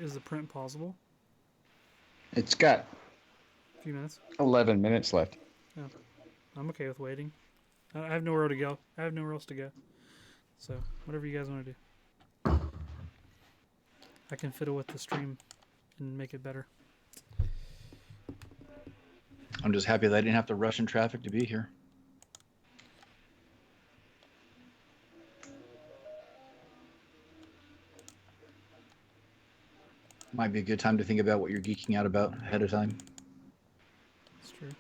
Is the print pausable? It's got A few minutes. 11 minutes left. Oh, I'm okay with waiting. I have nowhere to go. I have nowhere else to go. So whatever you guys want to do, I can fiddle with the stream and make it better. I'm just happy that I didn't have to rush in traffic to be here. Might be a good time to think about what you're geeking out about ahead of time. It's true.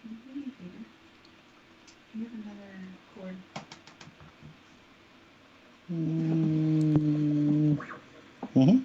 Can you do me a favor? Do you have another cord? Mm-hmm.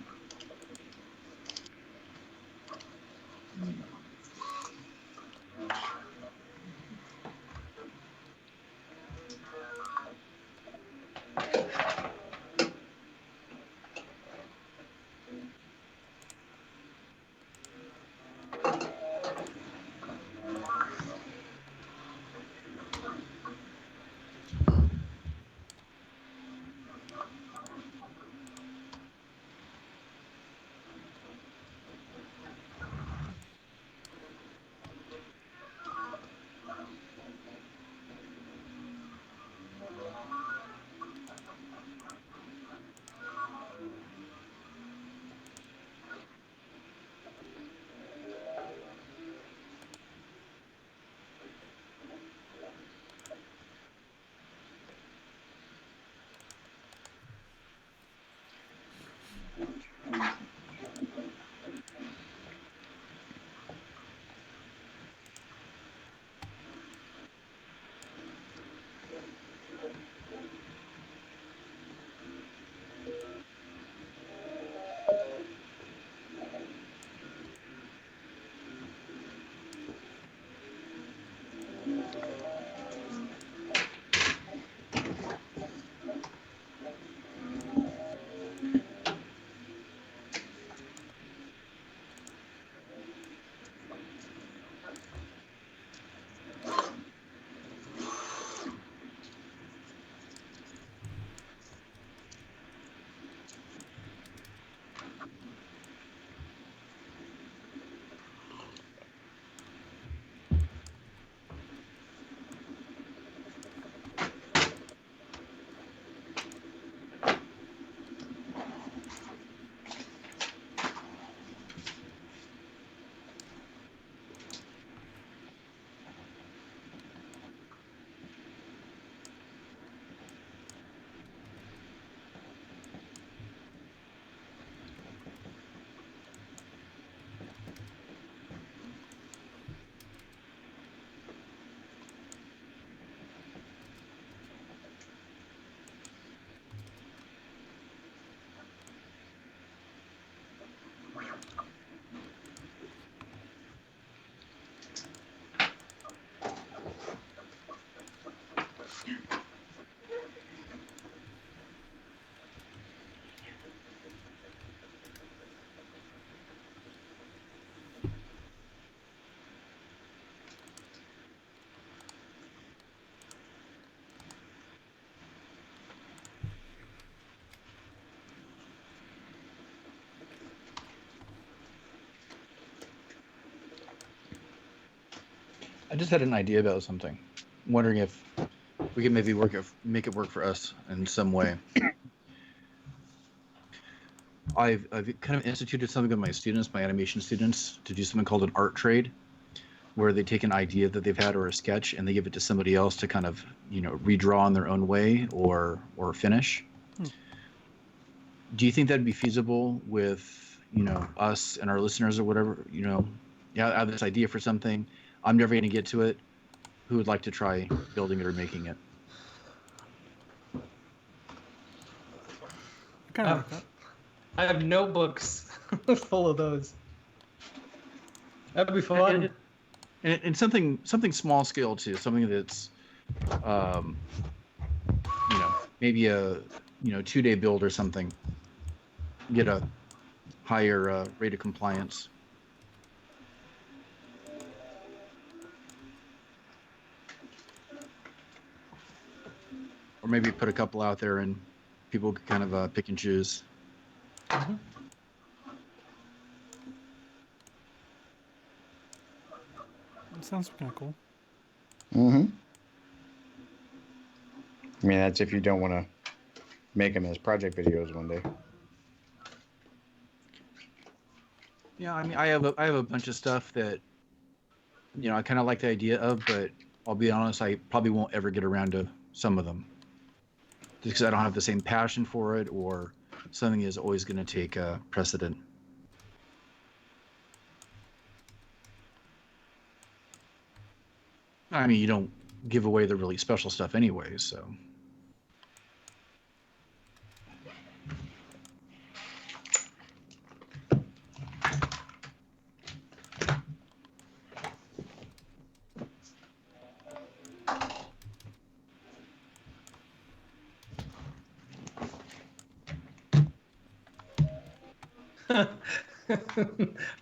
I just had an idea about something. I'm wondering if we can maybe make it work for us in some way. I've kind of instituted something with my students, my animation students, to do something called an art trade, where they take an idea that they've had or a sketch and they give it to somebody else to kind of, redraw in their own way or finish. Do you think that'd be feasible with, us and our listeners or whatever? Yeah, I have this idea for something. I'm never going to get to it. Who would like to try building it or making it? I kind of like that. I have notebooks full of those. That'd be fun. And something small scale too, something that's, maybe a 2-day build or something. Get a higher rate of compliance. Or maybe put a couple out there and people could kind of pick and choose. Mm-hmm. That sounds kind of cool. Mm-hmm. I mean, that's if you don't want to make them as project videos one day. Yeah, I mean, I have a bunch of stuff that, I kind of like the idea of, but I'll be honest, I probably won't ever get around to some of them. Just because I don't have the same passion for it, or something is always going to take precedent. I mean, you don't give away the really special stuff anyway, so.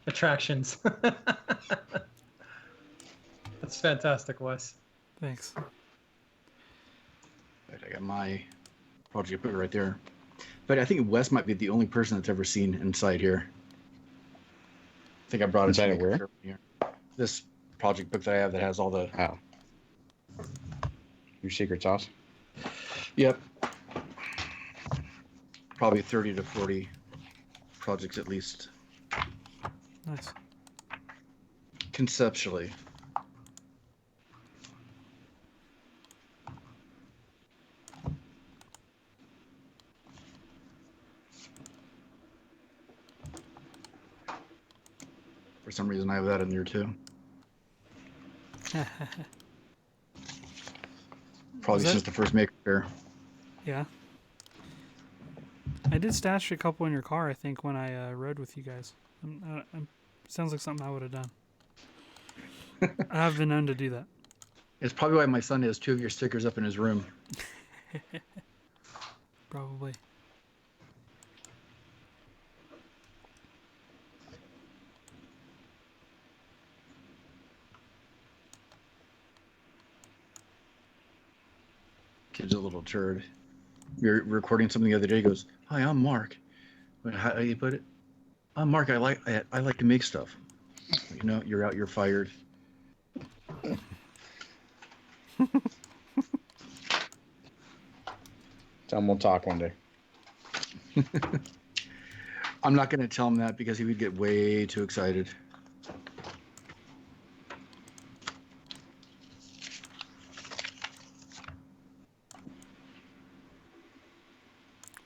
Attractions. That's fantastic, Wes. Thanks. I got my project put right there. But I think Wes might be the only person that's ever seen inside here. I think I brought it Inside to of where? here. This project book that I have that has all the. Oh. Your secret sauce? Yep. Probably 30 to 40 projects at least. Nice. Conceptually. For some reason, I have that in there too. Probably since the first Maker Faire. Yeah. I did stash a couple in your car, I think, when I rode with you guys. Sounds like something I would have done. I have been known to do that. It's probably why my son has 2 of your stickers up in his room. Probably. Kid's a little turd. We were recording something the other day. He goes, "Hi, I'm Mark." How do you put it? I'm Mark. I like to make stuff. You're out. You're fired. Tell him we'll talk one day. I'm not going to tell him that because he would get way too excited.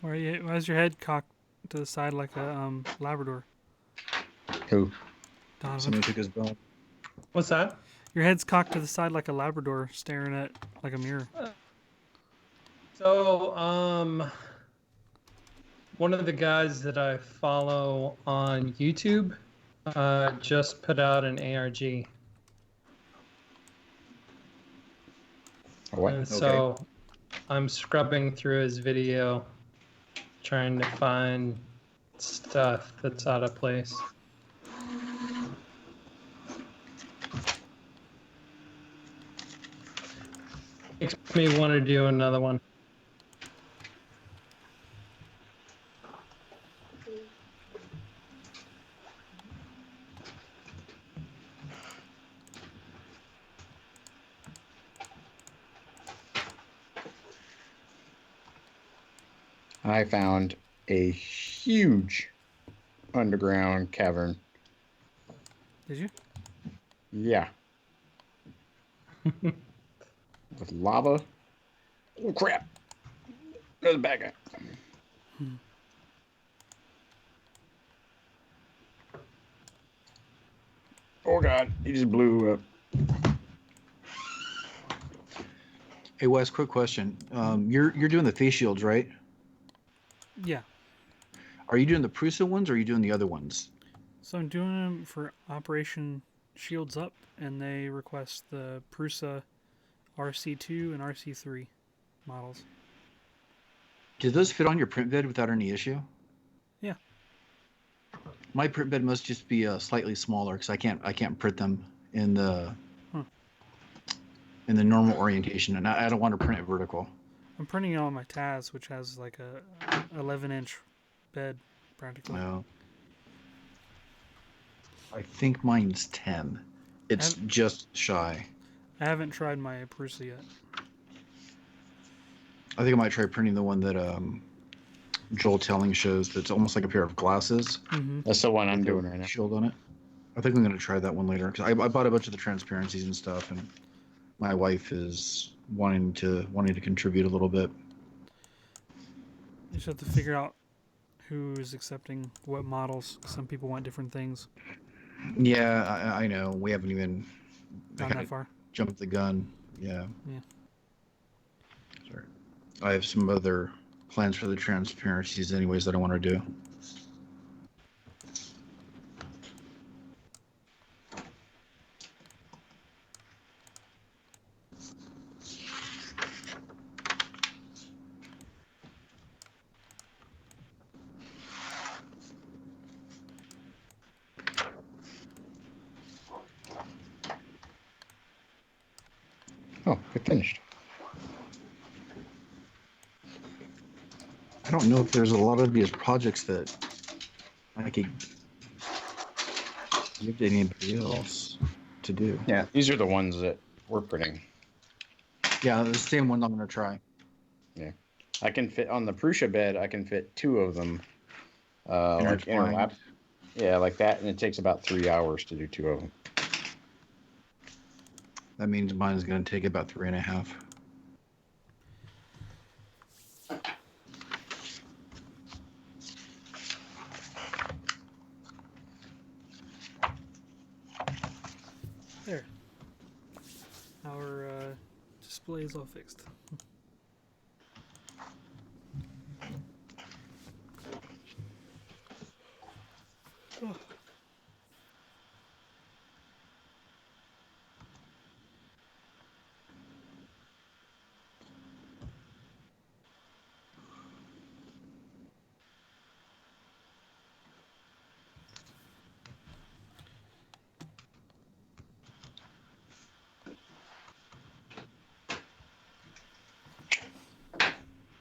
Why is your head cocked to the side like a Labrador? Who? Donovan. Someone took his bone. What's that? Your head's cocked to the side like a Labrador, staring at like a mirror. So, one of the guys that I follow on YouTube just put out an ARG. What? And so I'm scrubbing through his video, trying to find stuff that's out of place. Makes me want to do another one. I found a huge underground cavern. Did you? Yeah. With lava. Oh, crap. There's a bad guy. Oh, God. He just blew up. Hey Wes, quick question. You're doing the face shields, right? Yeah. Are you doing the Prusa ones or are you doing the other ones? So I'm doing them for Operation Shields Up, and they request the Prusa RC2 and RC3 models. Do those fit on your print bed without any issue? Yeah. My print bed must just be slightly smaller because I can't print them in the in the normal orientation, and I don't want to print it vertical. I'm printing it on my Taz, which has like a 11-inch bed practically. No. I think mine's 10. It's just shy. I haven't tried my Prusa yet. I think I might try printing the one that Joel Telling shows. That's almost like a pair of glasses. Mm-hmm. That's the one I'm with a doing right now. Shield on it. I think I'm gonna try that one later because I bought a bunch of the transparencies and stuff, and my wife is wanting to contribute a little bit. You just have to figure out who's accepting what models. Some people want different things. Yeah, I know. We haven't even Not that far. jumped the gun. Yeah. Yeah. Sorry. I have some other plans for the transparencies anyways that I want to do. Oh, it finished. I don't know if there's a lot of these projects that I could give to anybody else to do. Yeah, these are the ones that we're printing. Yeah, the same one I'm going to try. Yeah. I can fit on the Prusa bed, I can fit 2 of them. Like Intertwined. interlap. Yeah, like that, and it takes about 3 hours to do 2 of them. That means mine's going to take about 3.5. There. Our display is all fixed. Oh.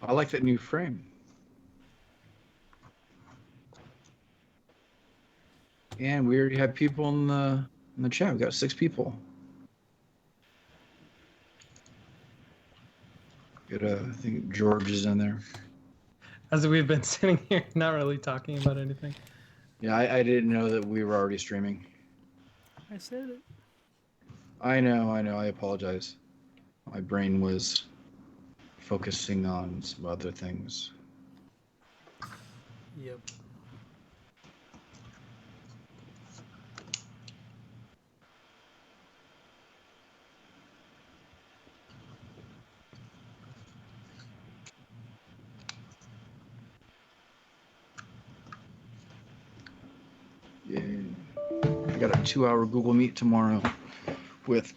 I like that new frame. And we already have people in the chat. We got 6 people. Good. I think George is in there. As we've been sitting here, not really talking about anything. Yeah, I didn't know that we were already streaming. I said it. I know. I apologize. My brain was focusing on some other things. Yep. Yeah. I got a 2-hour Google Meet tomorrow with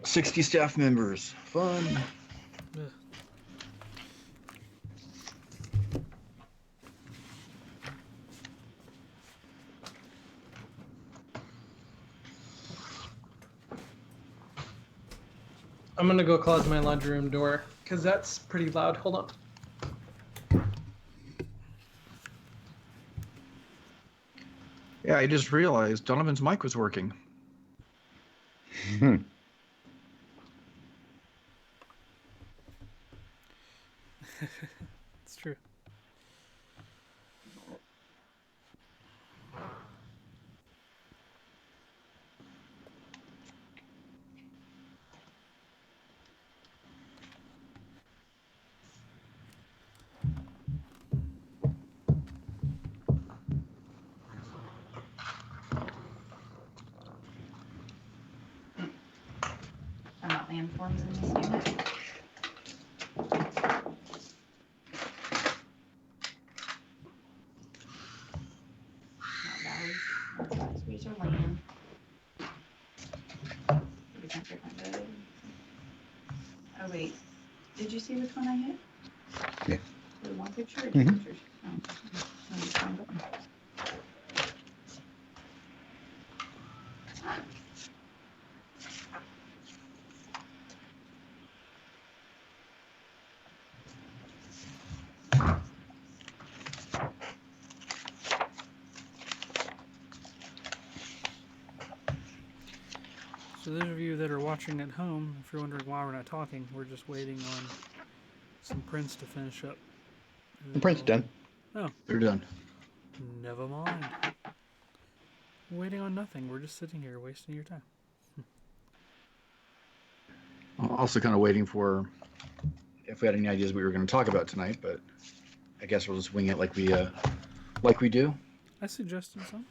60 staff members. Fun. Ugh. I'm gonna go close my laundry room door because that's pretty loud. Hold on. Yeah, I just realized Donovan's mic was working. It's true. landforms in this game. Not valleys. Not valleys. These are land. Maybe some different good. Oh wait, did you see which one I hit? Yeah. The one picture or two Mhm. pictures? Oh, let me find it. So those of you that are watching at home, if you're wondering why we're not talking, we're just waiting on some prints to finish up. The print's done. Oh, They're done. never mind. Waiting on nothing. We're just sitting here wasting your time. I'm also kind of waiting for if we had any ideas we were going to talk about tonight, but I guess we'll just wing it like we do. I suggested some.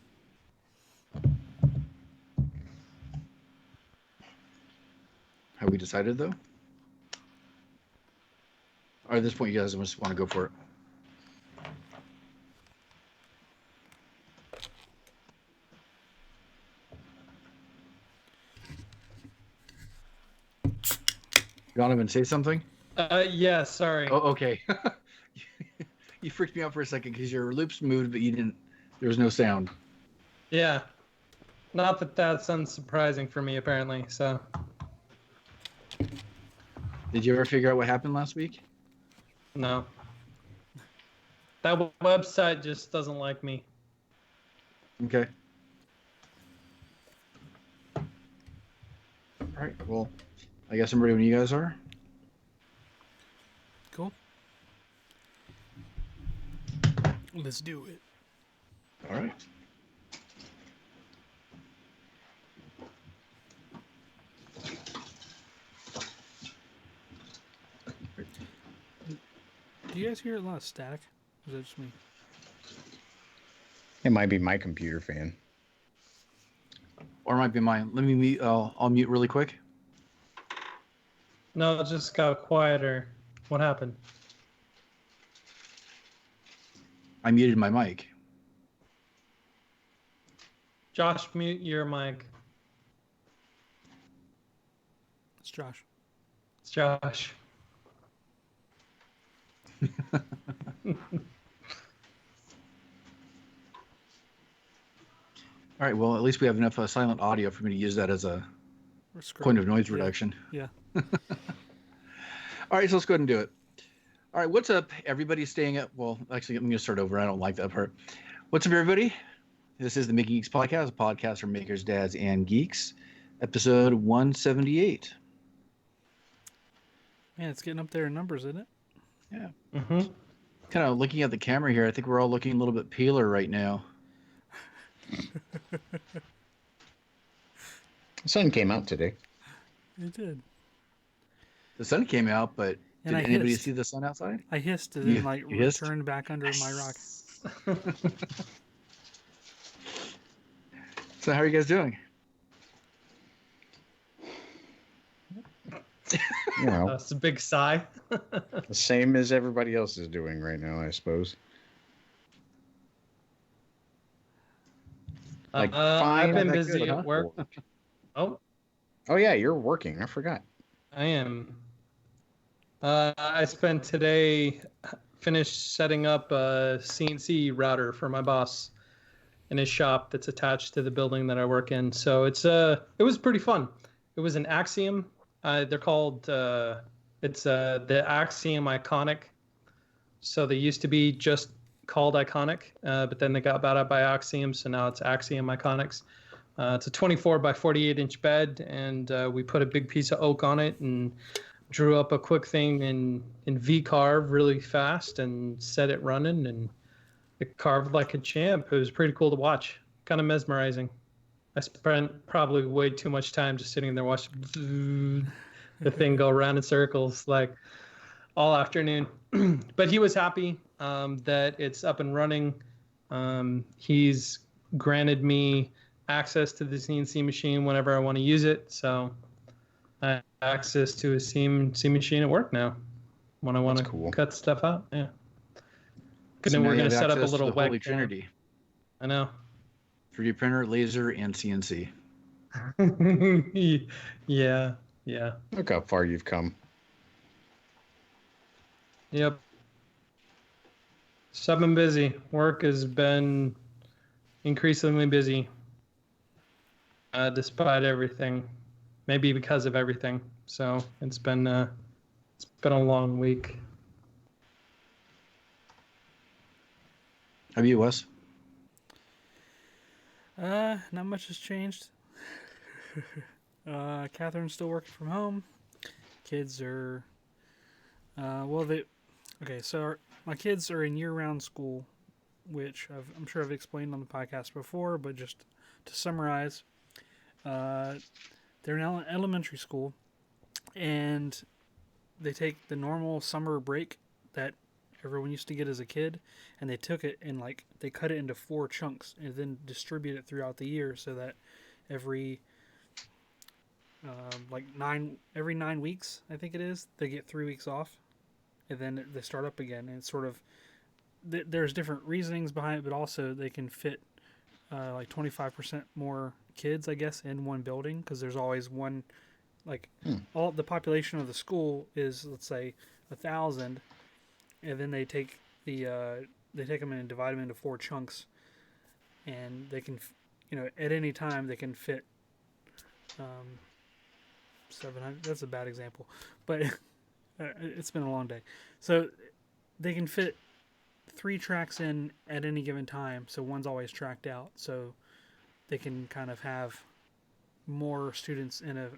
Have we decided though? Or at this point, you guys just want to go for it? Donovan, say something. Yeah, sorry. Oh, okay. You freaked me out for a second because your lips moved, but you didn't. There was no sound. Yeah. Not that that's unsurprising for me, apparently. So, Did you ever figure out what happened last week? no. That website just doesn't like me. Okay. All right. Well, I guess I'm ready when you guys are. Cool. Let's do it. All right. Do you guys hear a lot of static? Or is that just me? It might be my computer fan. Or it might be mine. Let me mute. I'll mute really quick. No, it just got quieter. What happened? I muted my mic. Josh, mute your mic. It's Josh. It's Josh. All right. Well, at least we have enough silent audio for me to use that as a We're screwed. point of noise Yeah. reduction. Yeah. All right, so let's go ahead and do it. All right, what's up? Everybody staying up. Well, actually, I'm going to start over. I don't like that part. What's up, everybody? This is the Making Geeks podcast, a podcast for makers, dads, and geeks, episode 178. Man, it's getting up there in numbers, isn't it? Yeah. Mm-hmm. Kind of looking at the camera here, I think we're all looking a little bit paler right now. The sun came out today. It did. The sun came out, but And did I anybody hissed. see the sun outside? I hissed and You- then like you hissed? returned back under my rock. So how are you guys doing? You know, That's a big sigh. the same as everybody else is doing right now, I suppose. Like, fine, I've been not that busy good, huh? at work. Oh, Oh yeah, you're working. I forgot. I am. I spent today finished setting up a CNC router for my boss in his shop that's attached to the building that I work in. So it was pretty fun. It was an Axiom. They're called the Axiom Iconic. So they used to be just called Iconic, but then they got bought out by Axiom, so now it's Axiom Iconics. It's a 24 by 48 inch bed, and we put a big piece of oak on it and drew up a quick thing in V-carve really fast and set it running, and it carved like a champ. It was pretty cool to watch, kind of mesmerizing. I spent probably way too much time just sitting there watching the thing go around in circles like all afternoon. But he was happy that it's up and running. He's granted me access to the CNC machine whenever I want to use it. So I have access to a C machine at work now when I want to That's cool. cut stuff out. Yeah. So Then now we're you going to have set up a access to little the Holy webcam. Trinity: I know. 3D printer, laser, and CNC. Yeah. Yeah. Look how far you've come. Yep. So I've been busy. Work has been increasingly busy, despite everything. Maybe because of everything. So it's been a long week. How about you, Wes? Not much has changed. Catherine's still working from home. Kids are, okay, so my kids are in year-round school, which I'm sure I've explained on the podcast before, but just to summarize, they're in elementary school, and they take the normal summer break that everyone used to get as a kid, and they took it and they cut it into 4 chunks and then distribute it throughout the year so that every every 9 weeks, I think it is, they get 3 weeks off, and then they start up again. And it's sort of there's different reasonings behind it, but also they can fit 25% more kids, I guess, in one building, because there's always one. All the population of the school is, let's say, 1,000, and then they take them and divide them into 4 chunks, and they can, at any time they can fit 700. That's a bad example, but it's been a long day. So they can fit 3 tracks in at any given time, so one's always tracked out, so they can kind of have more students in a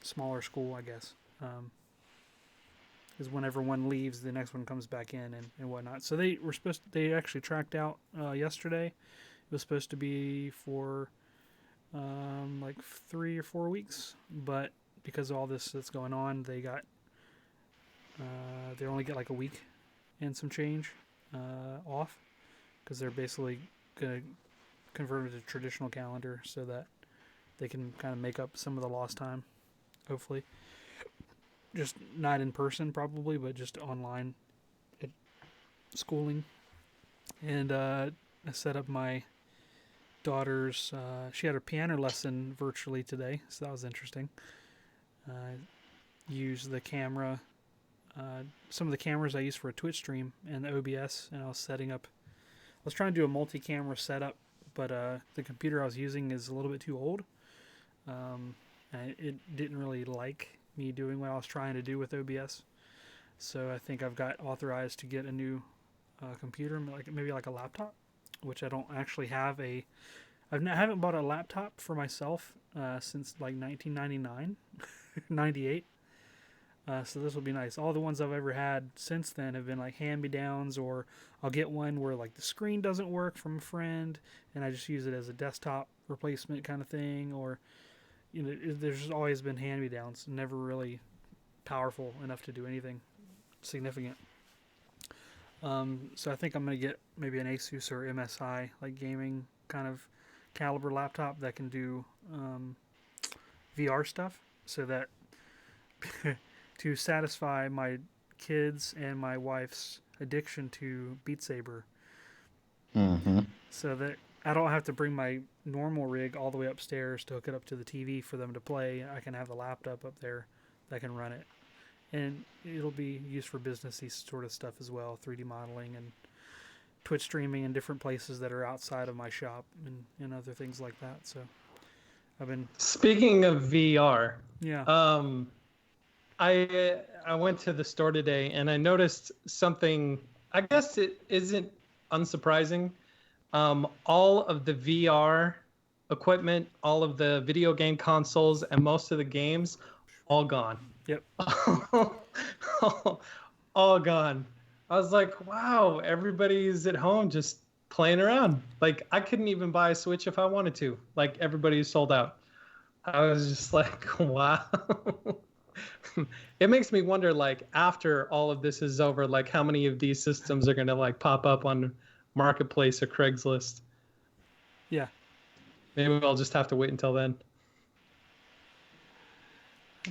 smaller school, I guess. Because whenever one leaves, the next one comes back in and whatnot. So they actually tracked out yesterday. It was supposed to be for 3 or 4 weeks, but because of all this that's going on, they only get a week and some change off, because they're basically gonna convert it to traditional calendar so that they can kind of make up some of the lost time, hopefully. Just not in person probably, but just online schooling. And I set up my daughter's, she had her piano lesson virtually today, so that was interesting. Used the camera, some of the cameras I use for a Twitch stream and the OBS, and I was trying to do a multi-camera setup, but the computer I was using is a little bit too old. And it didn't really like me doing what I was trying to do with OBS. So I think I've got authorized to get a new computer, maybe a laptop, which I don't actually have I haven't bought a laptop for myself since 1999, 98. So this will be nice. All the ones I've ever had since then have been hand-me-downs, or I'll get one where the screen doesn't work from a friend, and I just use it as a desktop replacement kind of thing, or there's always been hand-me-downs, never really powerful enough to do anything significant. So I think I'm going to get maybe an Asus or MSI, gaming kind of caliber laptop that can do VR stuff, so that to satisfy my kids and my wife's addiction to Beat Saber. Mm-hmm. So that I don't have to bring my normal rig all the way upstairs to hook it up to the TV for them to play. I can have the laptop up there that can run it. And it'll be used for businessy sort of stuff as well, 3D modeling and Twitch streaming in different places that are outside of my shop, and other things like that. So I've been... Speaking of VR, yeah. I went to the store today and I noticed something. I guess it isn't unsurprising. All of the VR equipment, all of the video game consoles, and most of the games, all gone. Yep. All gone. I was like, wow, everybody's at home just playing around. I couldn't even buy a Switch if I wanted to. Everybody's sold out. I was just like, wow. It makes me wonder, after all of this is over, how many of these systems are going to pop up on Marketplace or Craigslist. Yeah. Maybe I'll just have to wait until then.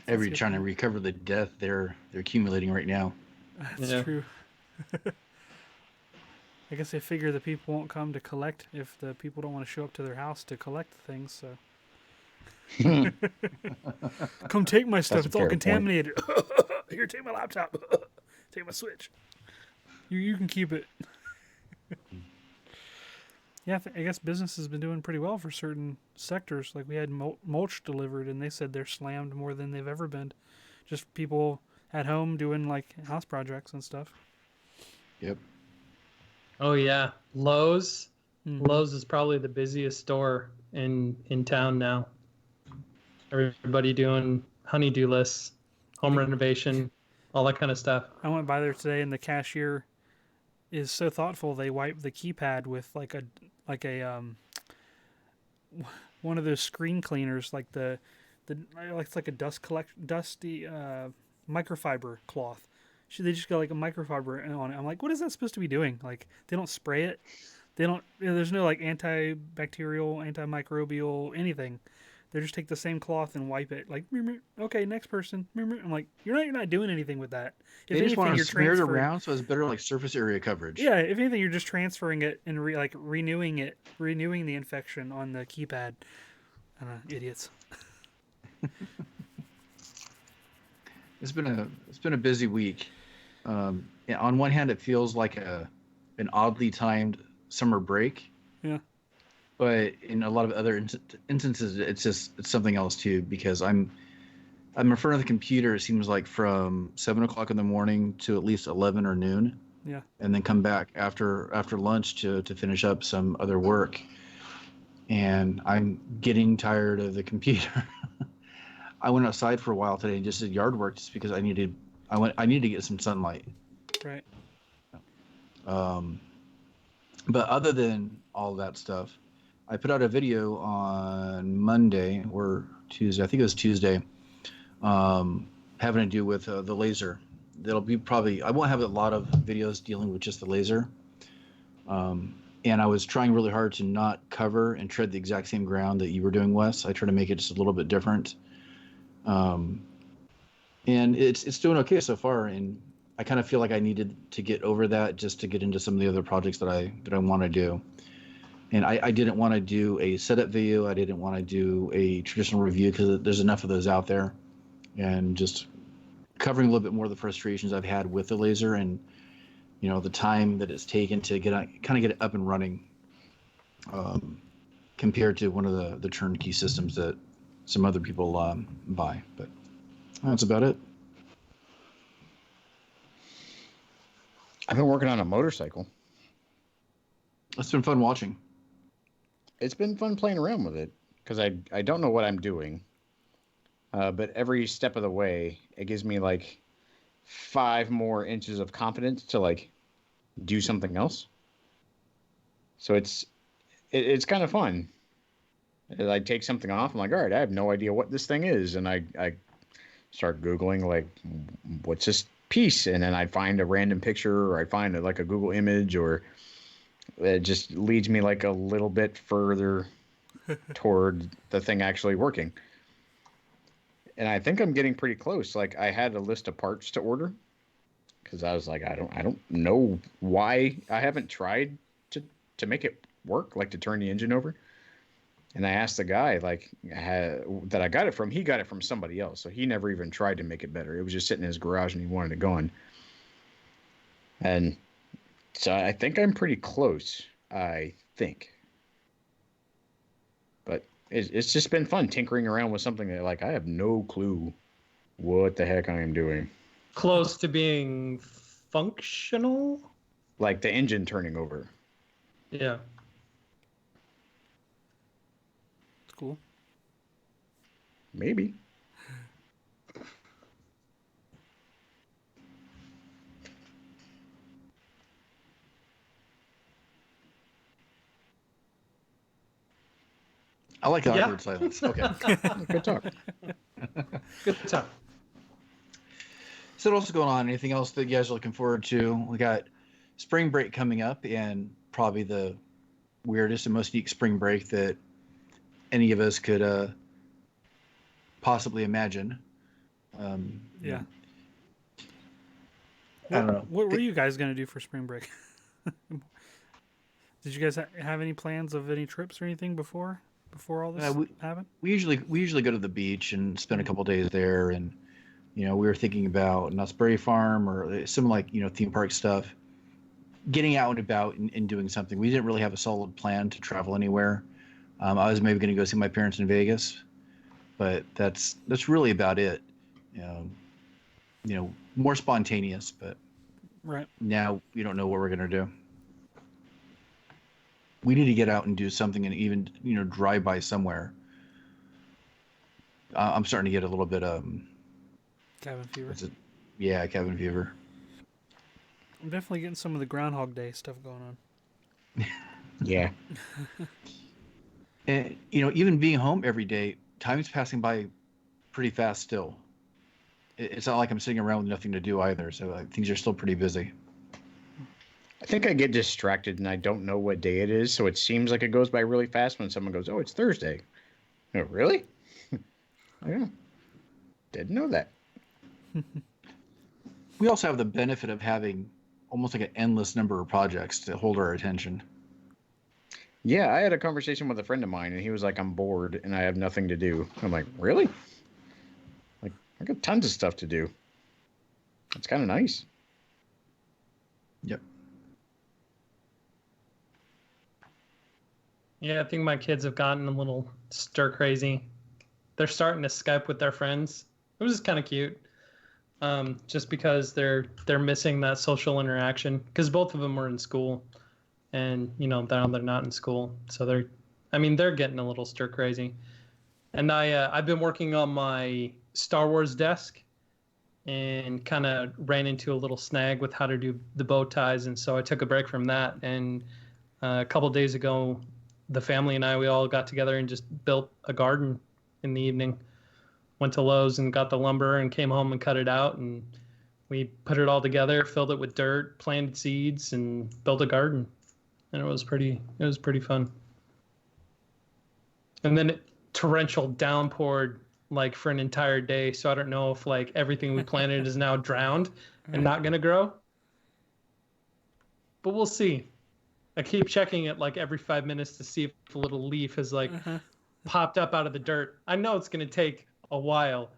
Every trying to recover the death they're accumulating right now. That's Yeah. true. I guess they figure the people won't come to collect if the people don't want to show up to their house to collect things. So come take my stuff. That's a It's all fair point. contaminated. Here, take my laptop. Take my Switch. You can keep it. Yeah, I guess business has been doing pretty well for certain sectors. Like we had mulch delivered, and they said they're slammed more than they've ever been. Just people at home doing like house projects and stuff. Yep. Oh yeah, Lowe's. Mhm. Lowe's is probably the busiest store in town now. Everybody doing honey-do lists, home renovation, all that kind of stuff. I went by there today, and the cashier is so thoughtful. They wipe the keypad with like a one of those screen cleaners, like the like it's like a dusty microfiber cloth. They just got like a microfiber on it. I'm like, what is that supposed to be doing? Like they don't spray it. They don't. There's no like antibacterial, antimicrobial, anything. They just take the same cloth and wipe it. Like, okay, next person. I'm like, you're not doing anything with that. If They just want anything, to you're smear it transferring. around so it's better like surface area coverage. Yeah, if anything, you're just transferring it and renewing the infection on the keypad. Idiots. It's been a busy week. Yeah, on one hand, it feels like an oddly timed summer break. Yeah. But in a lot of other instances, it's something else too. Because I'm in front of the computer. It seems like from 7 o'clock in the morning to at least 11 or noon. Yeah. And then come back after lunch to finish up some other work. And I'm getting tired of the computer. I went outside for a while today and just did yard work just because I needed to get some sunlight. Right. But other than all that stuff, I put out a video on Monday or Tuesday. I think it was Tuesday, having to do with the laser. That'll be I won't have a lot of videos dealing with just the laser. And I was trying really hard to not cover and tread the exact same ground that you were doing, Wes. I try to make it just a little bit different. And it's doing okay so far. And I kind of feel like I needed to get over that just to get into some of the other projects that I want to do. And I didn't want to do a setup video. I didn't want to do a traditional review because there's enough of those out there. And just covering a little bit more of the frustrations I've had with the laser and, you know, the time that it's taken to get it up and running, compared to one of the turnkey systems that some other people buy. But that's about it. I've been working on a motorcycle. It's been fun watching. It's been fun playing around with it because I don't know what I'm doing. But every step of the way, it gives me like 5 more inches of confidence to like do something else. So it's kind of fun. I take something off. I'm like, all right, I have no idea what this thing is, and I start Googling like, what's this piece, and then I find a random picture, or I find like a Google image, or it just leads me like a little bit further toward the thing actually working. And I think I'm getting pretty close. Like I had a list of parts to order because I was like, I don't know why I haven't tried to make it work, like to turn the engine over. And I asked the guy like that I got it from. He got it from somebody else, so he never even tried to make it better. It was just sitting in his garage, and he wanted it going. And so I think I'm pretty close. I think, but it's just been fun tinkering around with something that like I have no clue what the heck I am doing. Close to being functional. Like the engine turning over. Yeah. It's cool. Maybe. I like the Yeah. awkward silence. Okay. Good talk. Good time. So what else is going on? Anything else that you guys are looking forward to? We got spring break coming up, and probably the weirdest and most unique spring break that any of us could possibly imagine. Yeah. I don't know. What were you guys gonna do for spring break? Did you guys have any plans of any trips or anything before all this We, happened? we usually go to the beach and spend a Mm. couple days there, and we were thinking about Knott's Berry Farm or some like theme park stuff, getting out and about and doing something. We didn't really have a solid plan to travel anywhere. I was maybe going to go see my parents in Vegas, but that's really about it. Um, more spontaneous, but Right. now we don't know what we're going to do. We need to get out and do something and even drive by somewhere. I'm starting to get a little bit Cabin fever. what's it? Yeah, cabin fever. I'm definitely getting some of the Groundhog Day stuff going on. Yeah. And even being home every day, time's passing by pretty fast still. It's not like I'm sitting around with nothing to do either, so things are still pretty busy. I think I get distracted and I don't know what day it is, so it seems like it goes by really fast when someone goes, "Oh, it's Thursday." Oh, really? Yeah. Didn't know that. We also have the benefit of having almost like an endless number of projects to hold our attention. Yeah, I had a conversation with a friend of mine and he was like, "I'm bored and I have nothing to do." I'm like, "Really?" Like, I got tons of stuff to do. It's kind of nice. Yep. Yeah, I think my kids have gotten a little stir crazy. They're starting to Skype with their friends, which is kind of cute. Just because they're missing that social interaction. Because both of them were in school, and now they're not in school, so they're getting a little stir crazy. And I've been working on my Star Wars desk, and kind of ran into a little snag with how to do the bow ties, and so I took a break from that. And a couple days ago, the family and we all got together and just built a garden in the evening. Went to Lowe's and got the lumber and came home and cut it out, and we put it all together, filled it with dirt, planted seeds, and built a garden. And it was pretty fun. And then torrential downpoured like for an entire day, so I don't know if like everything we planted is now drowned and not gonna grow. But we'll see. I keep checking it like every 5 minutes to see if a little leaf has like popped up out of the dirt. I know it's gonna take a while,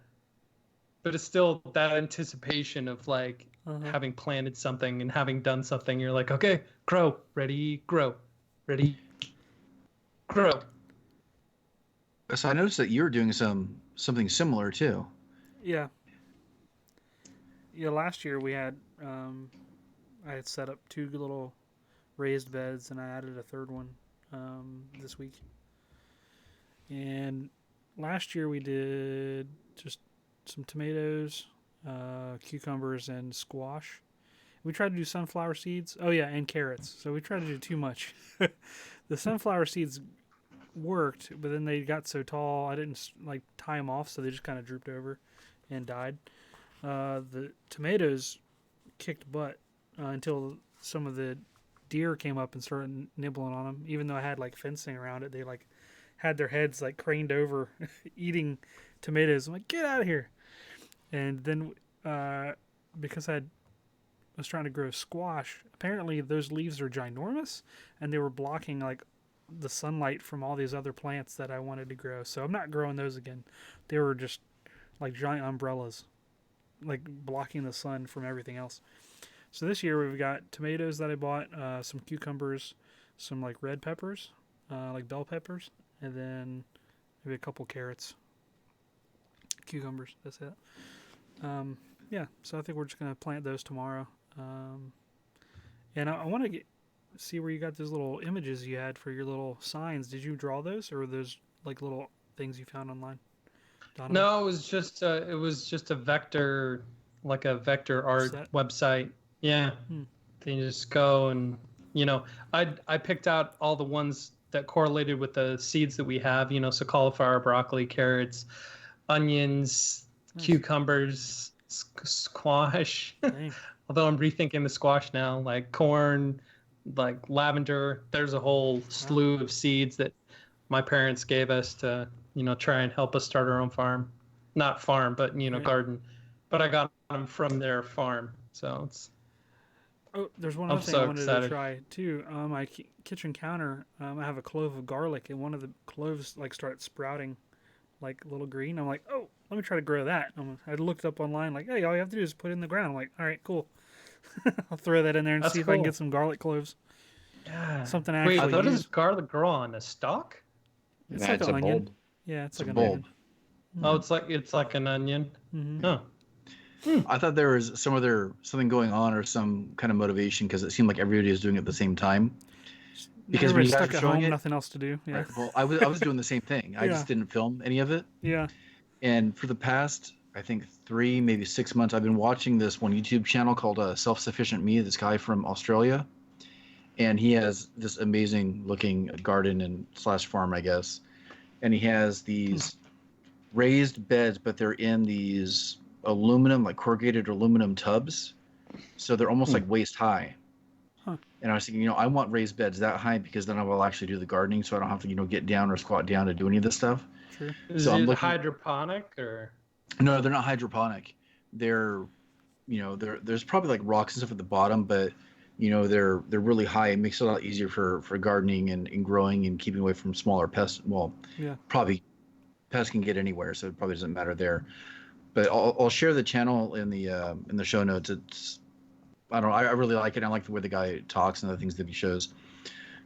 but it's still that anticipation of like having planted something and having done something. You're like, okay, grow, ready, grow, ready, grow. So I noticed that you were doing something similar too. Yeah. Yeah, last year we had I had set up 2 little raised beds and I added a third one this week. And last year we did just some tomatoes, cucumbers, and squash. We tried to do sunflower seeds. Oh yeah, and carrots. So we tried to do too much. The sunflower seeds worked, but then they got so tall I didn't like tie them off, so they just kind of drooped over and died. The tomatoes kicked butt until some of the deer came up and started nibbling on them. Even though I had like fencing around it, they like had their heads like craned over eating tomatoes. I'm like, get out of here. And then because I was trying to grow squash, apparently those leaves are ginormous and they were blocking like the sunlight from all these other plants that I wanted to grow. So I'm not growing those again. They were just like giant umbrellas, like blocking the sun from everything else. So this year we've got tomatoes that I bought, some cucumbers, some like red peppers, like bell peppers, and then maybe a couple carrots, cucumbers. That's it. Yeah, so I think we're just gonna plant those tomorrow. And I want to see where you got those little images you had for your little signs. Did you draw those, or were those like little things you found online? Donovan? No, it was just a vector, like a vector art website. Yeah. Then you just go and I picked out all the ones that correlated with the seeds that we have. So cauliflower, broccoli, carrots, onions, cucumbers, squash. Although I'm rethinking the squash now, like corn, like lavender. There's a whole slew of seeds that my parents gave us to try and help us start our own farm. not farm, but Right. garden. But I got them from their farm, so Oh, there's one I'm other thing I so wanted excited. to try too. On my kitchen counter, I have a clove of garlic, and one of the cloves like started sprouting, like little green. I'm like, oh, let me try to grow that. I looked it up online, like, hey, all you have to do is put it in the ground. I'm like, all right, cool. I'll throw that in there and That's see if I can cool. get some garlic cloves. Yeah. Something I Wait, actually how does use. garlic grow on a stalk? It's Nah, like it's an a onion. bulb. Yeah, it's It's a like an bulb. Oh, it's like an onion. onion. Huh. I thought there was something going on or some kind of motivation because it seemed like everybody was doing it at the same time. Because when Everybody's you guys stuck were at showing home, it, nothing else to do. Yeah. right? Well, I was doing the same thing. I Yeah. just didn't film any of it. Yeah. And for the past, I think 3, maybe 6 months, I've been watching this one YouTube channel called Self Sufficient Me. This guy from Australia, and he has this amazing looking garden and slash farm, I guess. And he has these raised beds, but they're in these aluminum, like corrugated aluminum tubs. So they're almost like waist high. Huh. And I was thinking, I want raised beds that high because then I will actually do the gardening, so I don't have to, get down or squat down to do any of this stuff. True. Is So I'm it looking. hydroponic or? No, they're not hydroponic. They're, there's probably like rocks and stuff at the bottom, but they're really high. It makes it a lot easier for gardening and growing and keeping away from smaller pests. Well, Yeah. probably pests can get anywhere, so it probably doesn't matter there. But I'll share the channel in the show notes. It's I don't know. I really like it. I like the way the guy talks and the things that he shows.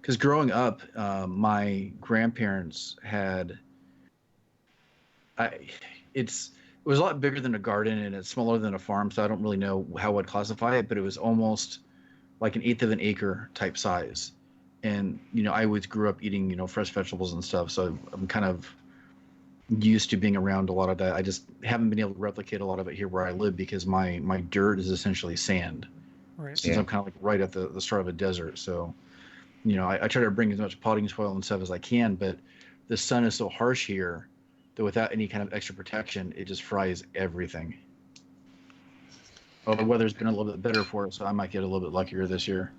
Because growing up, my grandparents had. It was a lot bigger than a garden and it's smaller than a farm, so I don't really know how I'd classify it. But it was almost like an eighth of an acre type size, and I always grew up eating fresh vegetables and stuff, so I'm kind of used to being around a lot of that. I just haven't been able to replicate a lot of it here where I live because my dirt is essentially sand. Right. Since I'm kind of like right at the start of a desert. So, I try to bring as much potting soil and stuff as I can, but the sun is so harsh here that without any kind of extra protection, it just fries everything. Well, the weather's been a little bit better for it, so I might get a little bit luckier this year.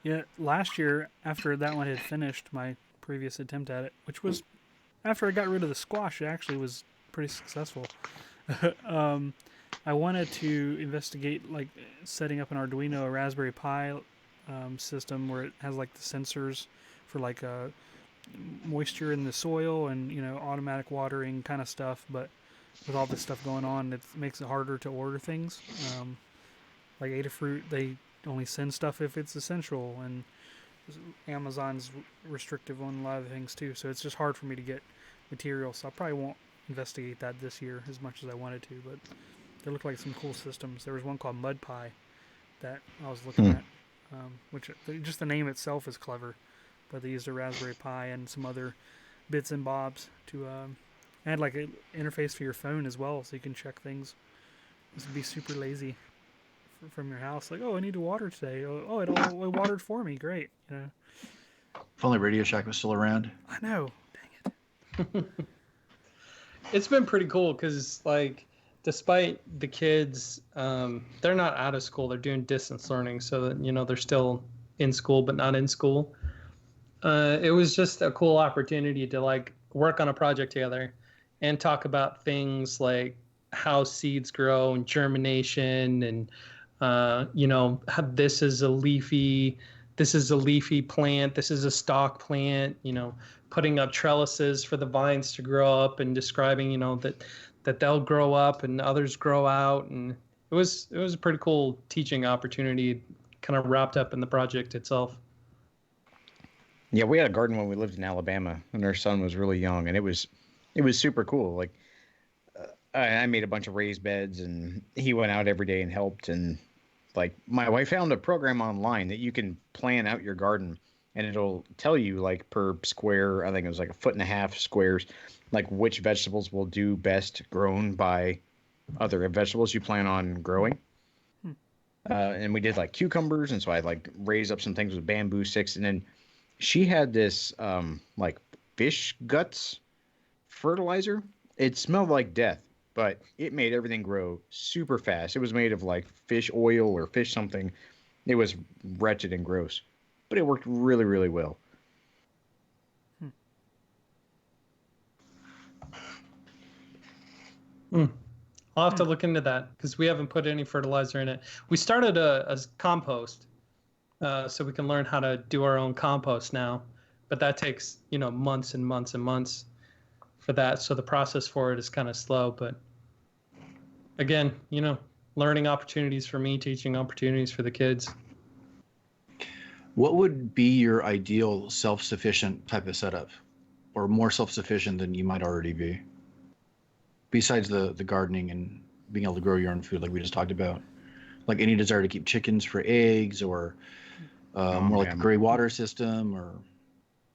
Yeah. Last year, after that one had finished, my previous attempt at it, which was after I got rid of the squash, it actually was pretty successful. I wanted to investigate like setting up an Arduino, a Raspberry Pi system where it has like the sensors for like moisture in the soil and automatic watering kind of stuff. But with all this stuff going on, it makes it harder to order things. Like Adafruit, they only send stuff if it's essential, and Amazon's restrictive on a lot of things too. So it's just hard for me to get material. So I probably won't investigate that this year as much as I wanted to, but they look like some cool systems. There was one called Mud Pie that I was looking at, which just the name itself is clever, but they used a Raspberry Pi and some other bits and bobs to add like an interface for your phone as well, so you can check things. This would be super lazy from your house. Like, oh, I need to water today. Oh, it watered for me. Great. If only Radio Shack was still around. I know. Dang it. It's been pretty cool because like despite the kids, they're not out of school. They're doing distance learning, so that they're still in school but not in school. It was just a cool opportunity to like work on a project together and talk about things like how seeds grow and germination and how this is a leafy plant, this is a stalk plant, putting up trellises for the vines to grow up and describing that they'll grow up and others grow out, and it was a pretty cool teaching opportunity kind of wrapped up in the project itself. Yeah, we had a garden when we lived in Alabama, and our son was really young, and it was super cool. Like, I made a bunch of raised beds, and he went out every day and helped. And like, my wife found a program online that you can plan out your garden, and it'll tell you like per square. I think it was like 1.5 squares, like which vegetables will do best grown by other vegetables you plan on growing. And we did like cucumbers, and so I like raised up some things with bamboo sticks, and then she had this like fish guts fertilizer. It smelled like death, but it made everything grow super fast. It was made of like fish oil or fish something. It was wretched and gross, but it worked really, really well. I'll have to look into that because we haven't put any fertilizer in it. We started a compost, so we can learn how to do our own compost now, but that takes months and months and months for that. So the process for it is kind of slow. But again, learning opportunities for me, teaching opportunities for the kids. What would be your ideal self-sufficient type of setup, or more self-sufficient than you might already be? Besides the gardening and being able to grow your own food, like we just talked about, like any desire to keep chickens for eggs, or more like a gray water system, or.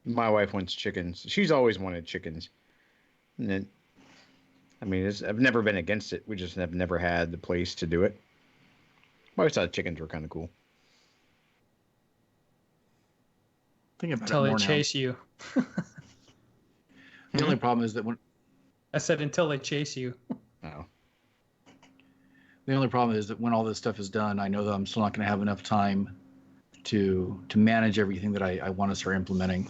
My wife wants chickens. She's always wanted chickens, and then, I've never been against it. We just have never had the place to do it. I always thought chickens were kind of cool. Think about Until it they more chase you. The only problem is that when I said until they chase you. Oh. The only problem is that when all this stuff is done, I know that I'm still not going to have enough time to manage everything that I want to start implementing.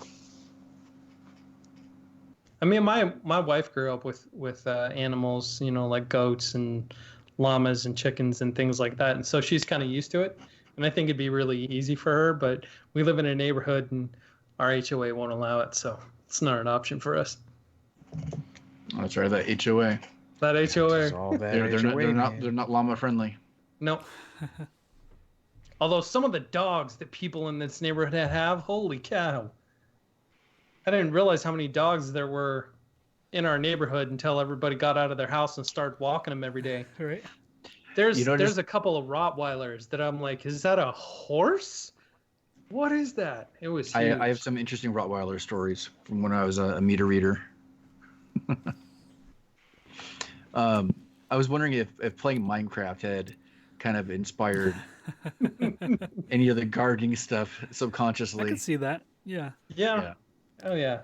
I mean, my wife grew up with animals, like goats and llamas and chickens and things like that, and so she's kind of used to it. And I think it'd be really easy for her, but we live in a neighborhood and our HOA won't allow it, so it's not an option for us. That's right, that HOA. That HOA. They're not llama friendly. Nope. Although some of the dogs that people in this neighborhood have, holy cow. I didn't realize how many dogs there were in our neighborhood until everybody got out of their house and started walking them every day. Right. There's a couple of Rottweilers that I'm like, is that a horse? What is that? It was huge. I have some interesting Rottweiler stories from when I was a meter reader. I was wondering if playing Minecraft had kind of inspired any of the gardening stuff subconsciously. I can see that. Yeah. Yeah. Oh yeah.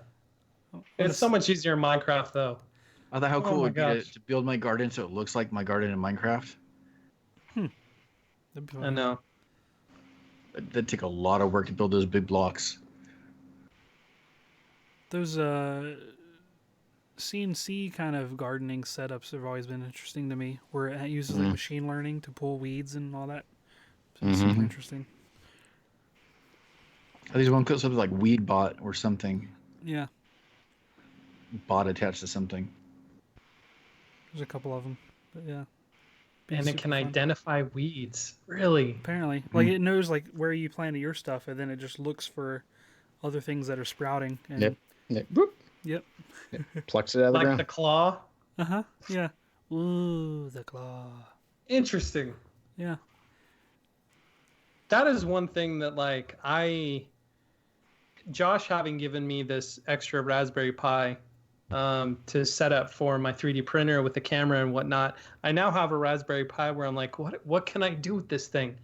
It's so much easier in Minecraft though. I thought how cool it would be gosh. to build my garden so it looks like my garden in Minecraft. That'd be I fun. know. That'd take a lot of work to build those big blocks. Those CNC kind of gardening setups have always been interesting to me, where it uses like machine learning to pull weeds and all that. So it's super interesting. Are these one something like Weed Bot or something? Yeah, Bot attached to something. there's a couple of them, but yeah. And it Super can fun. identify weeds. Really? Apparently, like it knows like where you planted your stuff, and then it just looks for other things that are sprouting. And, Yep. Boop. Yep. Plucks it out of the Like ground. the claw? Yeah. Ooh, the claw. Interesting. Yeah. That is one thing that Josh having given me this extra Raspberry Pi to set up for my 3D printer with the camera and whatnot. I now have a Raspberry Pi where I'm like, what can I do with this thing?